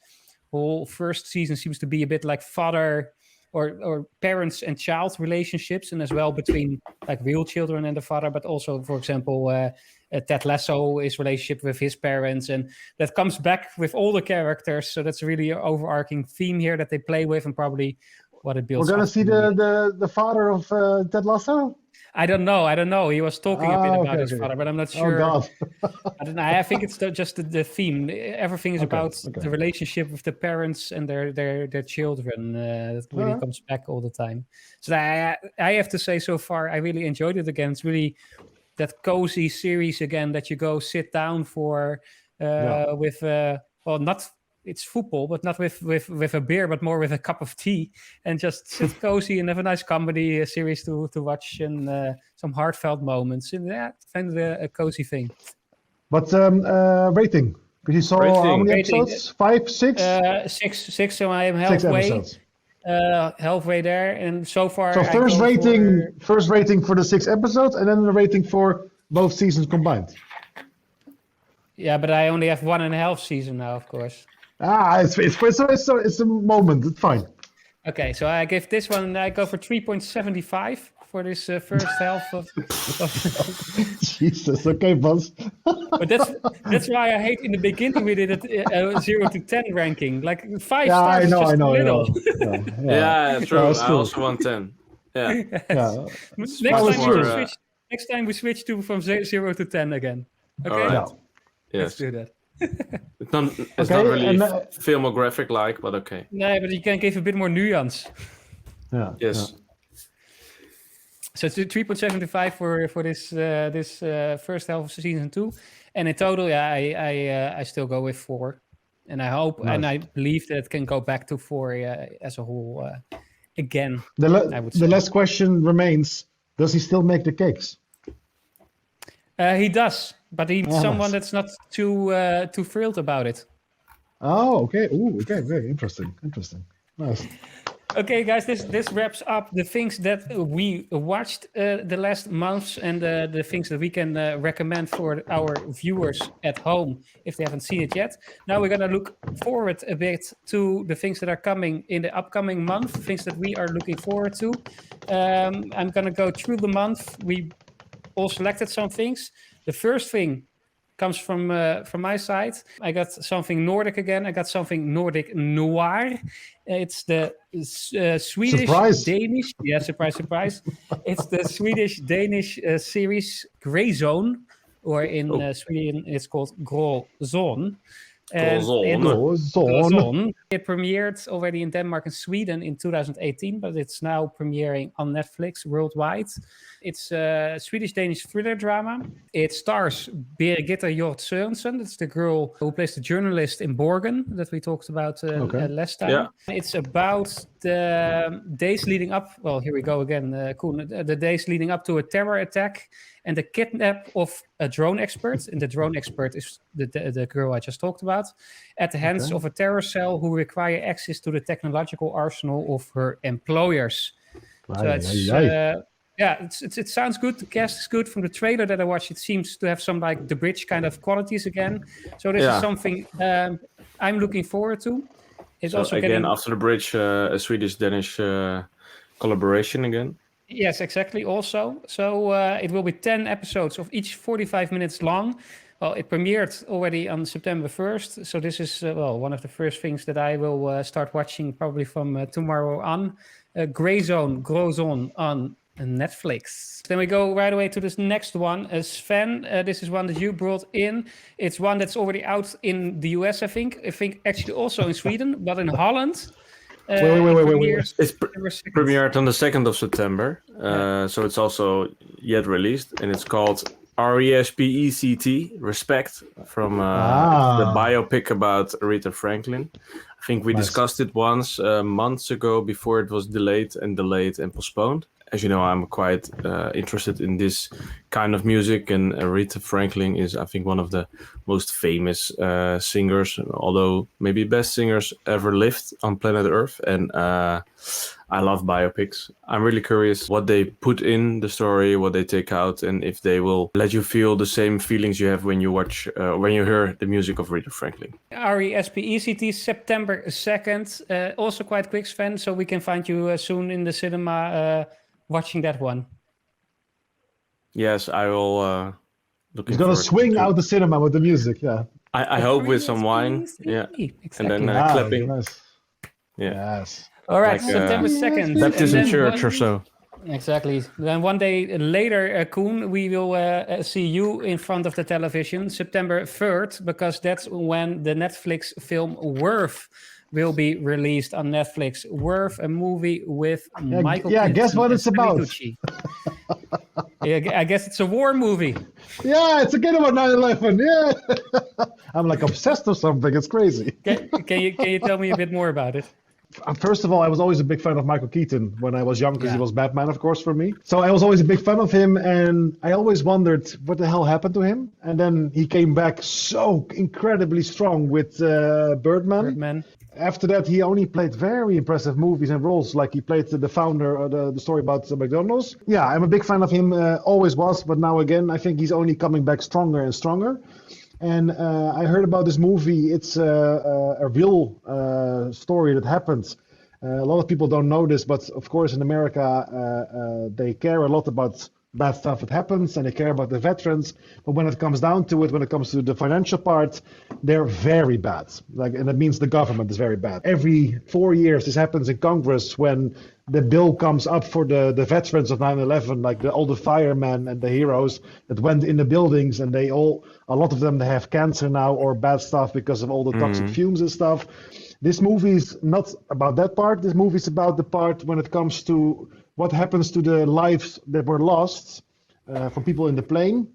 Speaker 1: whole first season seems to be a bit like father or parents and child relationships, and as well between like real children and the father, but also, for example, Ted Lasso, his relationship with his parents, and that comes back with all the characters. So that's really an overarching theme here that they play with, and probably what it builds.
Speaker 3: We're gonna see the father of Ted Lasso.
Speaker 1: I don't know. He was talking a bit about his father, but I'm not sure.
Speaker 3: Oh God.
Speaker 1: I don't know. I think it's just the theme. Everything is about the relationship with the parents and their children. That really comes back all the time. So I have to say, so far, I really enjoyed it again. It's really that cozy series again that you go sit down for with not. It's football, but not with a beer, but more with a cup of tea, and just sit cozy and have a nice comedy series to watch, and some heartfelt moments. And I find it a cozy thing.
Speaker 3: But rating? Because you saw how many episodes? 5, 6?
Speaker 1: 6. So I am halfway.
Speaker 3: 6 episodes.
Speaker 1: Halfway there, and so far.
Speaker 3: So first rating for the 6 episodes, and then the rating for both seasons combined.
Speaker 1: Yeah, but I only have 1.5 season now, of course.
Speaker 3: It's a moment. It's fine.
Speaker 1: Okay, so I give this one. I go for 3.75 for this first half of.
Speaker 3: Jesus. Okay, Buzz.
Speaker 1: But that's why I hate in the beginning we did it 0 to 10 ranking. Like 5 stars. I know.
Speaker 2: Yeah, true. I also want 10. Yeah.
Speaker 1: Next time we switch to from 0 to 10 again. Okay.
Speaker 2: All right.
Speaker 3: Yeah.
Speaker 2: Yes.
Speaker 1: Let's do that.
Speaker 2: It's not really filmographic like, but okay.
Speaker 1: No, but you can give a bit more nuance.
Speaker 3: Yeah.
Speaker 2: Yes.
Speaker 3: Yeah.
Speaker 1: So it's 3.75 for this first half of season 2, and in total, I still go with 4, and I hope and I believe that it can go back to 4 as a whole again.
Speaker 3: The last question remains: does he still make the cakes?
Speaker 1: He does, but he's someone that's not too thrilled about it.
Speaker 3: Oh, okay. Ooh, okay. Very interesting. Nice.
Speaker 1: Okay, guys, this wraps up the things that we watched the last months, and the things that we can recommend for our viewers at home if they haven't seen it yet. Now we're going to look forward a bit to the things that are coming in the upcoming month, things that we are looking forward to. I'm going to go through the month. We all selected some things. The first thing comes from my side. I got something Nordic again. I got something Nordic noir. It's the Swedish-Danish. Yeah, surprise. It's the Swedish-Danish series Grey Zone, or in Sweden it's called Grå Zone. It premiered already in Denmark and Sweden in 2018, but it's now premiering on Netflix worldwide. It's a Swedish-Danish thriller drama. It stars Birgitta Hjort Sørensen. That's the girl who plays the journalist in Borgen that we talked about last time. Yeah. It's about the days leading up. Well, here we go again, Koen. The days leading up to a terror attack and the kidnap of a drone expert. And the drone expert is the girl I just talked about, at the hands of a terror cell who require access to the technological arsenal of her employers. It sounds good. The cast is good. From the trailer that I watched, it seems to have some like The Bridge kind of qualities again. So this is something I'm looking forward to. It's also again
Speaker 2: after The Bridge, a Swedish-Danish collaboration again.
Speaker 1: Yes, exactly. Also, so it will be 10 episodes of each 45 minutes long. Well, it premiered already on September 1st. So this is one of the first things that I will start watching probably from tomorrow on. Grey Zone on Netflix. Then we go right away to this next one. Sven, this is one that you brought in. It's one that's already out in the US, I think actually also in Sweden, but in Holland.
Speaker 3: Wait.
Speaker 2: It's premiered on the 2nd of September, so it's also yet released, and it's called RESPECT, Respect, from the biopic about Aretha Franklin. I I think we discussed it once months ago before it was delayed and postponed. As you know, I'm quite interested in this kind of music, and Aretha Franklin is, I think, one of the most famous singers, although maybe best singers ever lived on planet Earth. And I love biopics. I'm really curious what they put in the story, what they take out, and if they will let you feel the same feelings you have when you watch, when you hear the music of Aretha Franklin.
Speaker 1: RESPECT, September 2nd. Also quite quick, Sven, so we can find you soon in the cinema watching that one.
Speaker 2: Yes, I will.
Speaker 3: He's gonna swing out the cinema with the music. Yeah.
Speaker 2: I hope with some wine. Yeah.
Speaker 1: Exactly.
Speaker 2: And then clapping.
Speaker 3: Nice.
Speaker 2: Yeah.
Speaker 3: Yes.
Speaker 1: All right,
Speaker 2: Like,
Speaker 1: September 2nd.
Speaker 2: Baptism church or so.
Speaker 1: Exactly. Then one day later, Koen, we will see you in front of the television, September 3rd, because that's when the Netflix film Worth will be released on Netflix. Worth, a movie with Michael Keaton.
Speaker 3: Guess what it's about?
Speaker 1: I guess it's a war movie.
Speaker 3: Yeah, it's again about 9/11. Yeah. I'm like obsessed or something. It's crazy.
Speaker 1: Can you tell me a bit more about it?
Speaker 3: First of all, I was always a big fan of Michael Keaton when I was young, because he was Batman, of course, for me. So I was always a big fan of him, and I always wondered what the hell happened to him. And then he came back so incredibly strong with Birdman. After that, he only played very impressive movies and roles, like he played the founder of the story about McDonald's. Yeah, I'm a big fan of him, always was, but now again, I think he's only coming back stronger and stronger. And I heard about this movie. It's a real story that happened. A lot of people don't know this, but of course in America, they care a lot about bad stuff that happens, and they care about the veterans. But when it comes down to it, when it comes to the financial part, they're very bad. And that means the government is very bad. Every 4 years, this happens in Congress when the bill comes up for the veterans of 9/11, like all the firemen and the heroes that went in the buildings, and a lot of them, they have cancer now or bad stuff because of all the toxic fumes and stuff. This movie is not about that part. This movie is about the part when it comes to what happens to the lives that were lost from people in the plane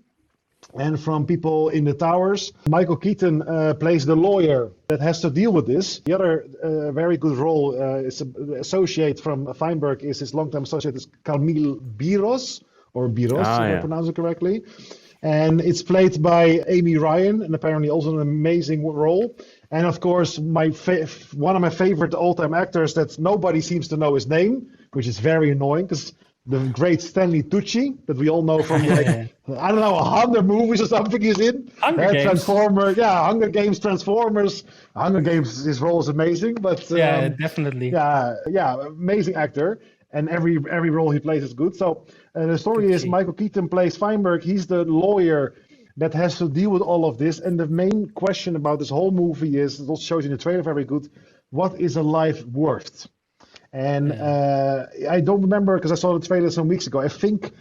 Speaker 3: and from people in the towers. Michael Keaton plays the lawyer that has to deal with this. The other very good role is associate from Feinberg, is his longtime associate is Camille Biros, if I pronounce it correctly. And it's played by Amy Ryan, and apparently also an amazing role. And of course, one of my favorite all-time actors that nobody seems to know his name, which is very annoying, because the great Stanley Tucci, that we all know from I don't know, 100 movies or something he's in.
Speaker 1: Hunger Games.
Speaker 3: Transformers, Hunger Games, Transformers. Hunger Games, his role is amazing, but
Speaker 1: definitely.
Speaker 3: Amazing actor, and every role he plays is good. So the story is Michael Keaton plays Feinberg. He's the lawyer that has to deal with all of this, and the main question about this whole movie is, it also shows in the trailer very good, what is a life worth? And I don't remember, because I saw the trailer some weeks ago. I think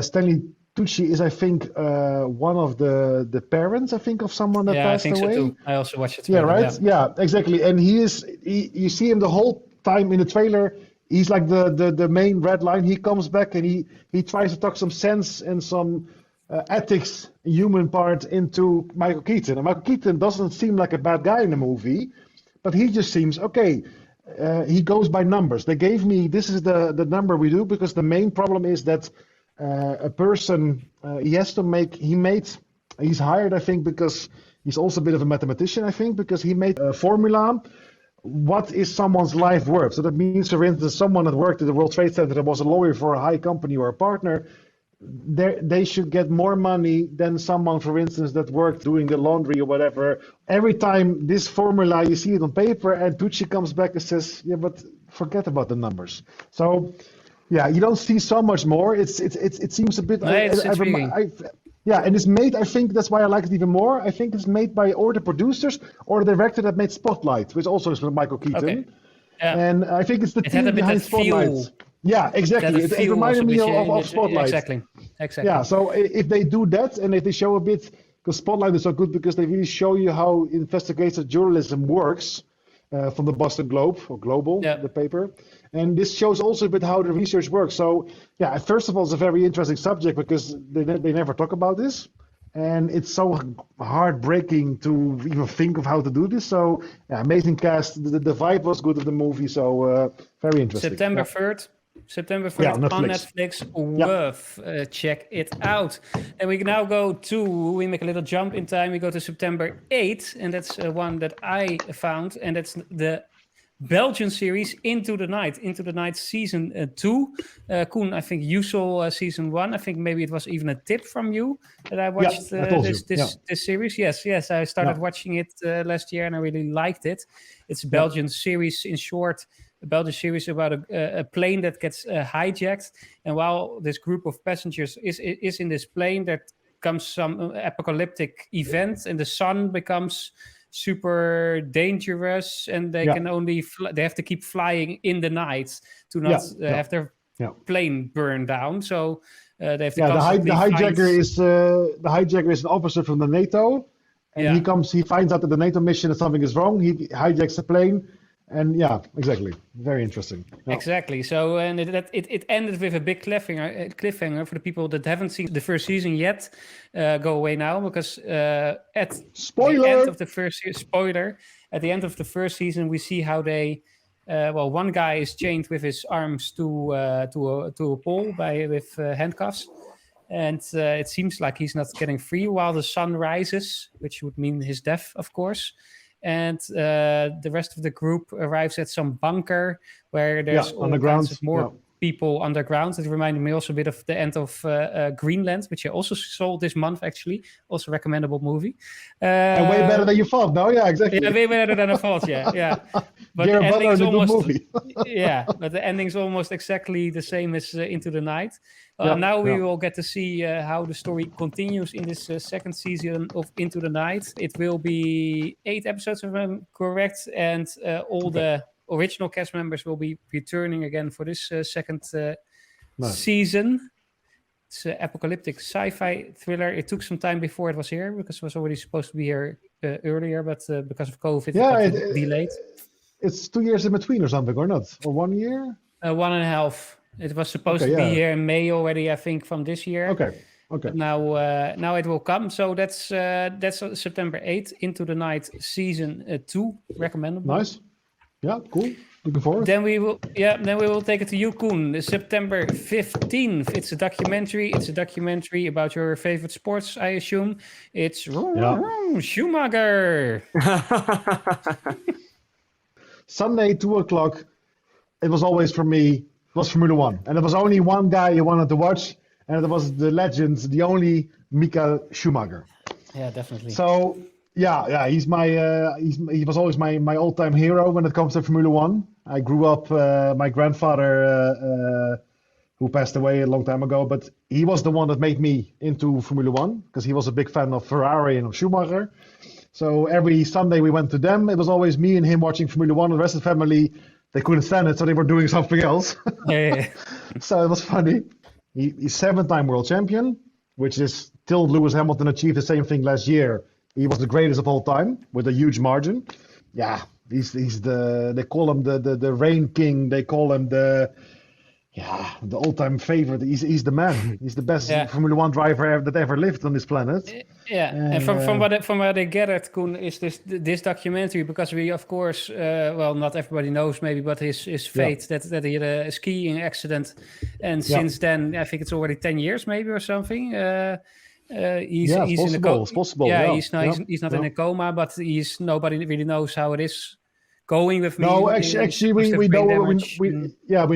Speaker 3: Stanley Tucci is, one of the parents, I think, of someone that passed away. Yeah, I think so too.
Speaker 1: I also watched it.
Speaker 3: Yeah, right? Yeah, exactly. And you see him the whole time in the trailer. He's like the main red line. He comes back and he tries to talk some sense and some ethics, human part into Michael Keaton. And Michael Keaton doesn't seem like a bad guy in the movie, but he just seems okay. He goes by numbers. They gave me, this is the number we do, because the main problem is that a person, he's hired, I think, because he's also a bit of a mathematician, I think, because he made a formula. What is someone's life worth? So that means, for instance, someone that worked at the World Trade Center that was a lawyer for a high company or a partner, they should get more money than someone, for instance, that worked doing the laundry or whatever. Every time this formula, you see it on paper, and Tucci comes back and says, yeah, but forget about the numbers. So, yeah, you don't see so much more. It seems a bit... and it's made, I think that's why I like it even more. I think it's made by or the producers or the director that made Spotlight, which also is from Michael Keaton. Okay. Yeah. And I think it's the team behind Spotlight. Yeah, exactly. It reminded me of Spotlight.
Speaker 1: Exactly.
Speaker 3: Yeah, so if they do that, and if they show a bit, because Spotlight is so good because they really show you how investigative journalism works from the Boston Globe, or Global, the paper. And this shows also a bit how the research works. So, yeah, first of all, it's a very interesting subject because they never talk about this. and it's so heartbreaking to even think of how to do this. So yeah, amazing cast. The vibe was good of the movie, so very interesting.
Speaker 1: September 3rd. September 3rd on Netflix. Worth check it out. And we now we make a little jump in time. We go to September 8th, and that's one that I found, and that's the Belgian series Into the Night season 2. Koen, I think you saw season 1. I think maybe it was even a tip from you that I watched this series. Yes, I started watching it last year, and I really liked it. It's a Belgian series, in short. A Belgian series about a plane that gets hijacked, and while this group of passengers is in this plane, there comes some apocalyptic event, and the sun becomes super dangerous, and they can only they have to keep flying in the night to not have their plane burn down. So they have to
Speaker 3: the hijacker is an officer from the NATO, and he finds out that the NATO mission that something is wrong. He hijacks the plane. And exactly. Very interesting. Yeah.
Speaker 1: Exactly. So, and it ended with a big cliffhanger for the people that haven't seen the first season yet. Go away now, because at the end of the first at the end of the first season, we see how they. One guy is chained with his arms to a pole with handcuffs, and it seems like he's not getting free while the sun rises, which would mean his death, of course. And the rest of the group arrives at some bunker where there's all kinds of more people underground. It reminded me also a bit of the end of Greenland, which I also saw this month, actually. Also recommendable movie.
Speaker 3: And way better than you thought, no? Yeah, exactly.
Speaker 1: Yeah, way better than I thought, yeah. But the ending is almost... movie. But the ending's almost exactly the same as Into the Night. Now we will get to see how the story continues in this second season of Into the Night. It will be 8 episodes, if I'm correct, and all the original cast members will be returning again for this second season. It's an apocalyptic sci-fi thriller. It took some time before it was here, because it was already supposed to be here earlier, but because of COVID, it got delayed. It's
Speaker 3: 2 years in between or something, or not? Or 1 year?
Speaker 1: 1.5. It was supposed to be here in May already, I think, from this year.
Speaker 3: Okay.
Speaker 1: But now it will come. So that's September 8th, Into the Night season 2, recommendable.
Speaker 3: Nice. Yeah, cool. Looking forward.
Speaker 1: Then we will take it to you, Koen. September 15th. It's a documentary. It's a documentary about your favorite sports, I assume. It's Schumacher.
Speaker 3: Sunday, 2:00. It was always for me. Was Formula One, and there was only one guy you wanted to watch, and it was the legend, the only Michael Schumacher.
Speaker 1: Yeah, definitely.
Speaker 3: So he's he was always my all-time hero when it comes to Formula One. I grew up, my grandfather, who passed away a long time ago, but he was the one that made me into Formula One, because he was a big fan of Ferrari and of Schumacher. So every Sunday we went to them. It was always me and him watching Formula One, and the rest of the family, they couldn't stand it, so they were doing something else. So it was funny. He's 7-time world champion, which is till Lewis Hamilton achieved the same thing last year. He was the greatest of all time with a huge margin. Yeah, he's they call him the Rain King. They call him the all-time favorite. He's the man. He's the best Formula One driver that ever lived on this planet.
Speaker 1: Yeah, and from what I gathered, Koen, is this documentary, because we, of course, not everybody knows maybe, but his fate, that he had a skiing accident, and since then, I think it's already 10 years maybe or something. He's in a coma. It's possible. He's not in a coma, but nobody really knows how it is going with me.
Speaker 3: No, actually, we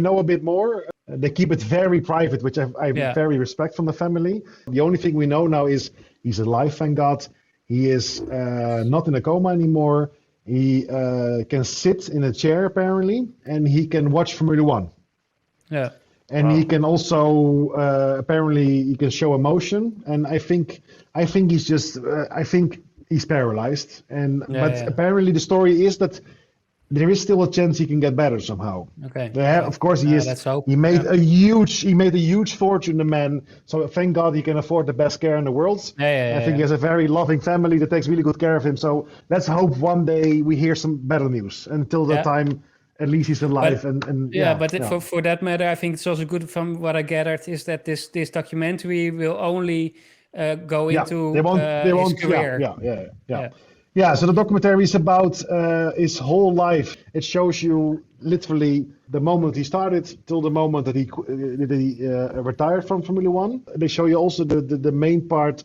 Speaker 3: know a bit more. They keep it very private, which I very respect from the family. The only thing we know now is he's alive, thank God. He is not in a coma anymore. He can sit in a chair apparently, and he can watch Formula One.
Speaker 1: Yeah.
Speaker 3: And he can also apparently he can show emotion, and I think he's just I think he's paralyzed. Apparently the story is that there is still a chance he can get better somehow.
Speaker 1: Okay.
Speaker 3: Of course he is.
Speaker 1: Let's hope.
Speaker 3: He made a huge fortune, the man. So thank God he can afford the best care in the world. I think he has a very loving family that takes really good care of him. So let's hope one day we hear some better news. Until that time, at least he's alive.
Speaker 1: But for that matter, I think it's also good, from what I gathered, is that this documentary will only go into
Speaker 3: they won't,
Speaker 1: his career.
Speaker 3: Yeah, so the documentary is about his whole life. It shows you literally the moment he started till the moment that he retired from Formula One. They show you also the main part,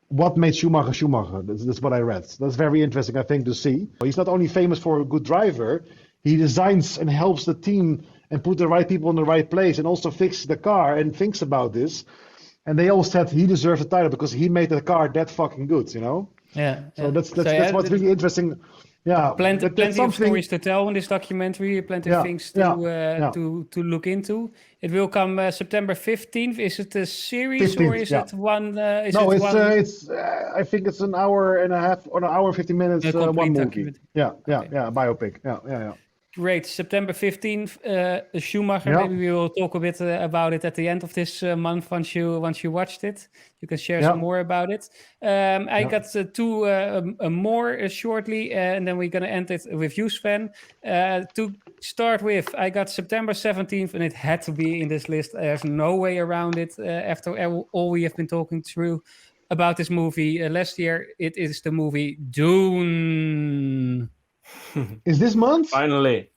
Speaker 3: what made Schumacher Schumacher. That's what I read. That's very interesting, I think, to see. He's not only famous for a good driver, he designs and helps the team and put the right people in the right place and also fix the car and thinks about this. And they all said he deserves a title because he made the car that fucking good, you know?
Speaker 1: Yeah.
Speaker 3: So that's what's really interesting. Yeah,
Speaker 1: plenty of stories to tell in this documentary. Plenty of things to look into. It will come September 15th. Is it a series 15th, or is it one?
Speaker 3: It's I think it's an hour and a half or an hour 50 minutes. One movie. Yeah, biopic. Yeah.
Speaker 1: Great. September 15th, Schumacher. Maybe we will talk a bit about it at the end of this month once you watched it. You can share some more about it. I got two more shortly, and then we're going to end it with you, Sven. To start with, I got September 17th, and it had to be in this list. There's no way around it after all we have been talking through about this movie last year. It is the movie Dune.
Speaker 3: Is this month?
Speaker 2: Finally.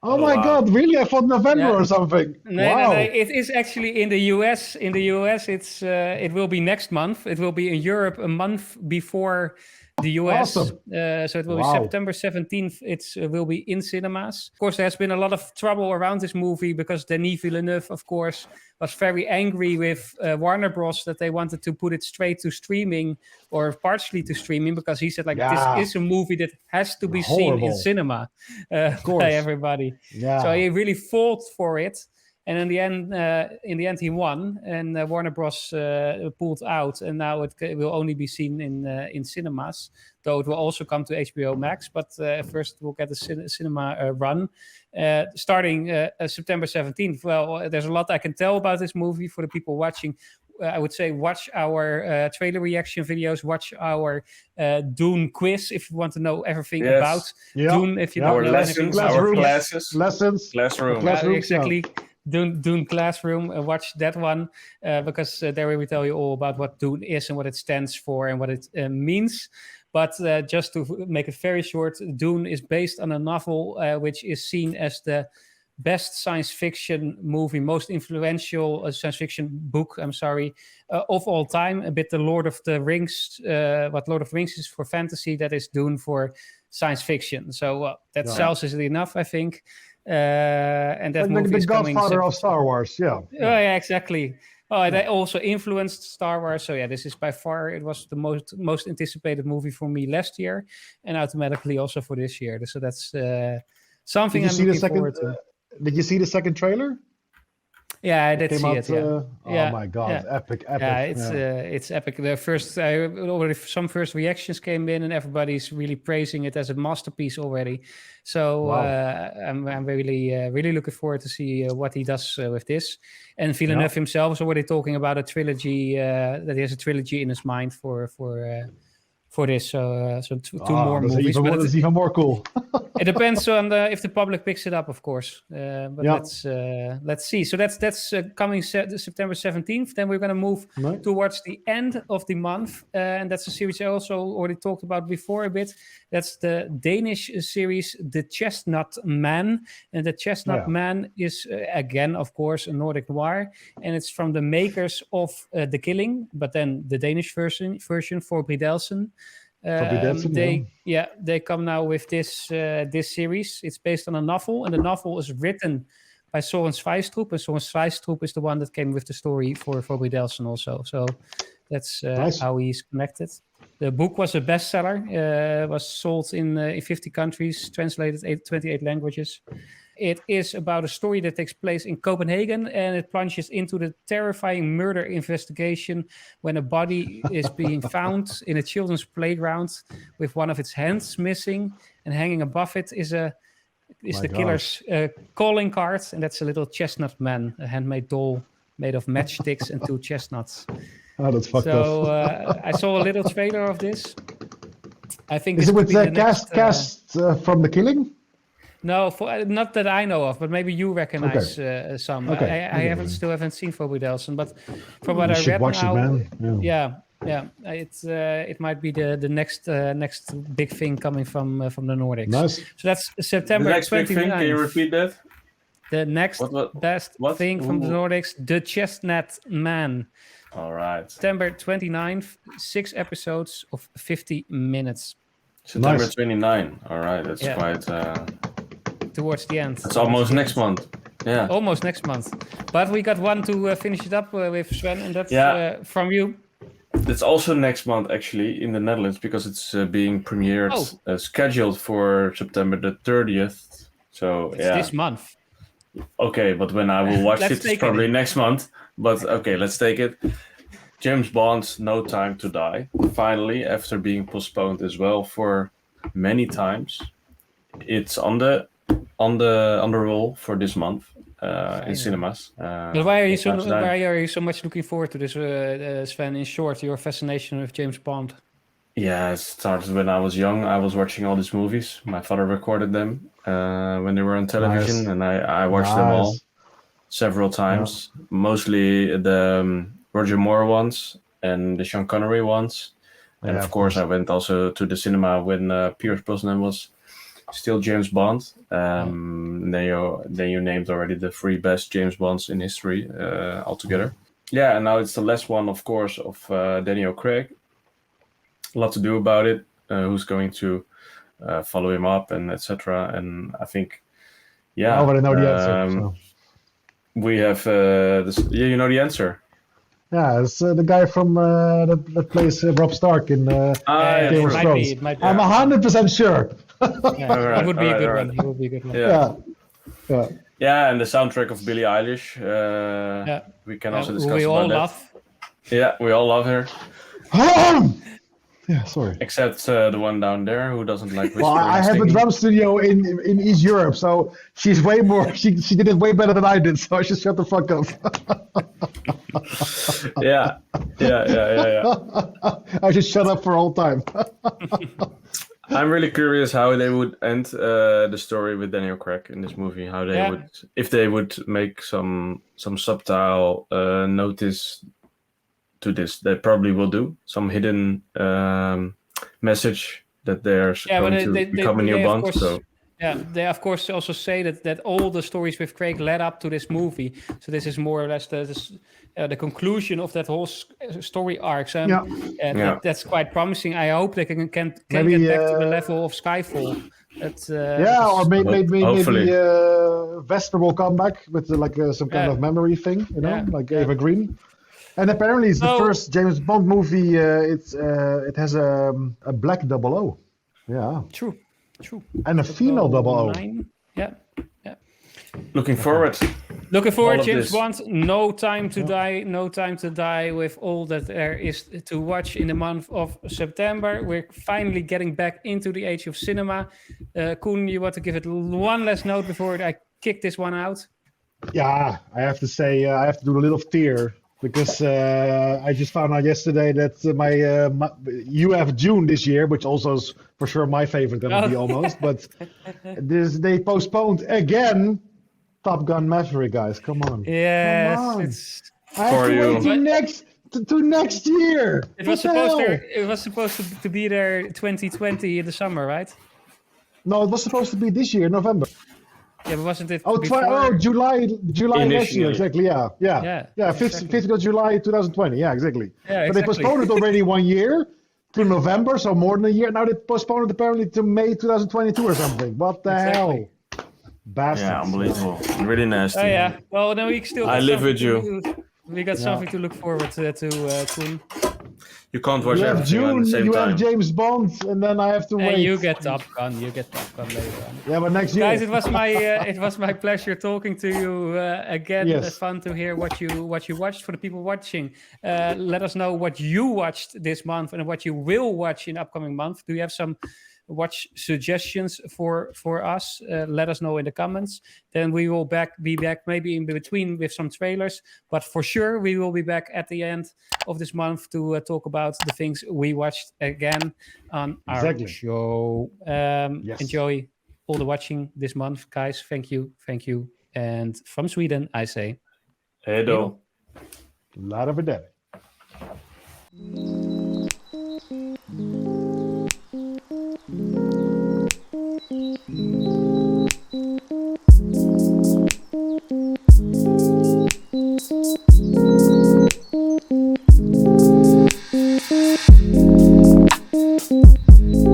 Speaker 3: Oh my God! Really? I thought November or something.
Speaker 1: No. It is actually in the US. In the US, it will be next month. It will be in Europe a month before the US.
Speaker 3: Awesome.
Speaker 1: So it will be September 17th. It will be in cinemas. Of course, there has been a lot of trouble around this movie because Denis Villeneuve, of course, was very angry with Warner Bros. That they wanted to put it straight to streaming or partially to streaming because he said, this is a movie that has to be seen in cinema by everybody. Yeah. So he really fought for it. And in the end, he won, and Warner Bros. Pulled out, and now it will only be seen in cinemas. Though it will also come to HBO Max, but first we'll get a cinema run starting September 17th. Well, there's a lot I can tell about this movie for the people watching. I would say watch our trailer reaction videos, watch our Dune quiz if you want to know everything about Dune. If you don't know anything,
Speaker 2: our lessons,
Speaker 3: classroom,
Speaker 1: exactly. Dune Classroom, watch that one because there we tell you all about what Dune is and what it stands for and what it means. But just to make it very short, Dune is based on a novel which is seen as the best science fiction movie, most influential science fiction book, of all time. A bit the Lord of the Rings, what Lord of the Rings is for fantasy, that is Dune for science fiction. So that sells it enough, I think. And that movie is coming.
Speaker 3: The Godfather of Star Wars,
Speaker 1: Oh, yeah, exactly. Oh, they also influenced Star Wars. So yeah, this is by far, it was the most anticipated movie for me last year, and automatically also for this year. So that's something I'm looking forward to.
Speaker 3: Did you see the second trailer?
Speaker 1: Yeah, I did see it.
Speaker 3: Oh my God, epic!
Speaker 1: Yeah, it's epic. The first, already some first reactions came in, and everybody's really praising it as a masterpiece already. So I'm really looking forward to see what he does with this. And Villeneuve himself is already talking about a trilogy. That he has a trilogy in his mind for this. So two more movies.
Speaker 3: It's even more cool.
Speaker 1: It depends on if the public picks it up, of course. But let's see. So that's coming September 17th. Then we're going to move towards the end of the month. And that's a series I also already talked about before a bit. That's the Danish series, The Chestnut Man. And The Chestnut Man is, again, of course, a Nordic noir. And it's from the makers of The Killing, but then the Danish version for Bridelsen. They come now with this series. It's based on a novel, and the novel is written by Søren Sveistrup, and Søren Sveistrup is the one that came with the story for Bridelsen also. So that's how he's connected. The book was a bestseller, was sold in 50 countries, translated 28 languages. It is about a story that takes place in Copenhagen, and it plunges into the terrifying murder investigation when a body is being found in a children's playground with one of its hands missing, and hanging above it is the killer's calling card, and that's a little chestnut man, a handmade doll made of matchsticks and 2 chestnuts.
Speaker 3: Oh, that's fucked up.
Speaker 1: So I saw a little trailer of this. I think
Speaker 3: is it with the cast from The Killing?
Speaker 1: No, not that I know of, but maybe you recognize some.
Speaker 3: Okay.
Speaker 1: I still haven't seen Forbidden Delson, but from what
Speaker 3: You
Speaker 1: I
Speaker 3: should
Speaker 1: read
Speaker 3: watch
Speaker 1: now,
Speaker 3: it, man.
Speaker 1: yeah, it might be the next big thing coming from the Nordics.
Speaker 3: Nice.
Speaker 1: So that's September
Speaker 2: The next
Speaker 1: 29th.
Speaker 2: big thing, can you repeat that?
Speaker 1: The next best thing from the Nordics, The Chestnut Man.
Speaker 2: All right.
Speaker 1: September 29th, 6 episodes of 50 minutes.
Speaker 2: September 29. All right, that's quite...
Speaker 1: towards the end.
Speaker 2: It's almost next month. Yeah.
Speaker 1: Almost next month. But we got one to finish it up with, Sven, and that's from you.
Speaker 2: It's also next month, actually, in the Netherlands, because it's being premiered, scheduled for September the 30th. So,
Speaker 1: it's this month.
Speaker 2: Okay, but when I will watch it's probably next month. But okay, let's take it. James Bond's No Time to Die. Finally, after being postponed as well for many times, it's on the roll for this month in cinemas.
Speaker 1: But why are you so much looking forward to this, Sven? In short, your fascination with James Bond.
Speaker 2: Yeah, it started when I was young. I was watching all these movies. My father recorded them when they were on television, and I watched them all several times. Yeah. Mostly the Roger Moore ones and the Sean Connery ones. And of course, I went also to the cinema when Pierce Brosnan was still James Bond. Then you named already the 3 best James Bonds in history altogether. Yeah, and now it's the last one, of course, of Daniel Craig. A lot to do about it. Who's going to follow him up and etc. And I think,
Speaker 3: I already know the answer. So.
Speaker 2: We have you know the answer.
Speaker 3: Yeah, it's the guy from that plays Rob Stark in Game of Thrones. I'm 100% sure.
Speaker 1: It would be a good one. It would be a good one.
Speaker 2: Yeah, and the soundtrack of Billie Eilish. We can also discuss
Speaker 1: we
Speaker 2: about
Speaker 1: all
Speaker 2: that.
Speaker 1: love.
Speaker 2: Yeah, we all love her.
Speaker 3: Yeah, sorry.
Speaker 2: Except the one down there who doesn't like whispering.
Speaker 3: Well, I have a drum studio in East Europe, so she's way more. She did it way better than I did, so I should shut the fuck up.
Speaker 2: Yeah.
Speaker 3: I should shut up for all time.
Speaker 2: I'm really curious how they would end the story with Daniel Craig in this movie. How they would, if they would make some subtle notice to this. They probably will do some hidden message that they're going to become a new Bond.
Speaker 1: Yeah, they of course also say that all the stories with Craig led up to this movie. So this is more or less the conclusion of that whole story arc. So that's quite promising. I hope they can get back to the level of Skyfall.
Speaker 3: Or maybe Vesper will come back with some kind of memory thing, like Eva Green. And apparently it's the first James Bond movie. It has a black 00. Yeah.
Speaker 1: True.
Speaker 3: And a female 00.
Speaker 1: Yeah.
Speaker 2: Looking forward.
Speaker 1: James Bond. No Time to Die. No Time to Die with all that there is to watch in the month of September. We're finally getting back into the age of cinema. Koen, you want to give it one last note before I kick this one out?
Speaker 3: Yeah, I have to say, I have to do a little tear. Because I just found out yesterday that my you have June this year, which also is for sure my favorite gonna be almost. But they postponed again Top Gun Maverick, guys. Come on.
Speaker 1: Yes,
Speaker 3: come on. I
Speaker 2: have
Speaker 3: to wait to next year.
Speaker 1: It was supposed to be there 2020 in the summer, right?
Speaker 3: No, it was supposed to be this year, November.
Speaker 1: Yeah, but wasn't it?
Speaker 3: July next year, exactly. Yeah. Fiscal July 2020. Yeah, exactly.
Speaker 1: Yeah,
Speaker 3: but they postponed it already 1 year to November, so more than a year. Now they postponed it apparently to May 2022 or something. What the hell? Bastards.
Speaker 2: Yeah, unbelievable. Really nasty.
Speaker 1: Oh yeah. Well, no, we still.
Speaker 2: I live with you.
Speaker 1: We got something to look forward to, Koen.
Speaker 2: You can't watch everything on the same time.
Speaker 3: You have James Bond, and then I have to wait.
Speaker 1: And you get Top Gun. later on.
Speaker 3: Yeah, but next year.
Speaker 1: Guys, it was my pleasure talking to you again.
Speaker 3: Yes.
Speaker 1: Fun to hear what you watched. For the people watching, let us know what you watched this month and what you will watch in upcoming month. Do you have some watch suggestions for us? Let us know in the comments. Then we will be back maybe in between with some trailers, but for sure we will be back at the end of this month to talk about the things we watched again on our show. Enjoy all the watching this month, guys. Thank you. And from Sweden, I say,
Speaker 2: Hejdå.
Speaker 3: Lot of a day.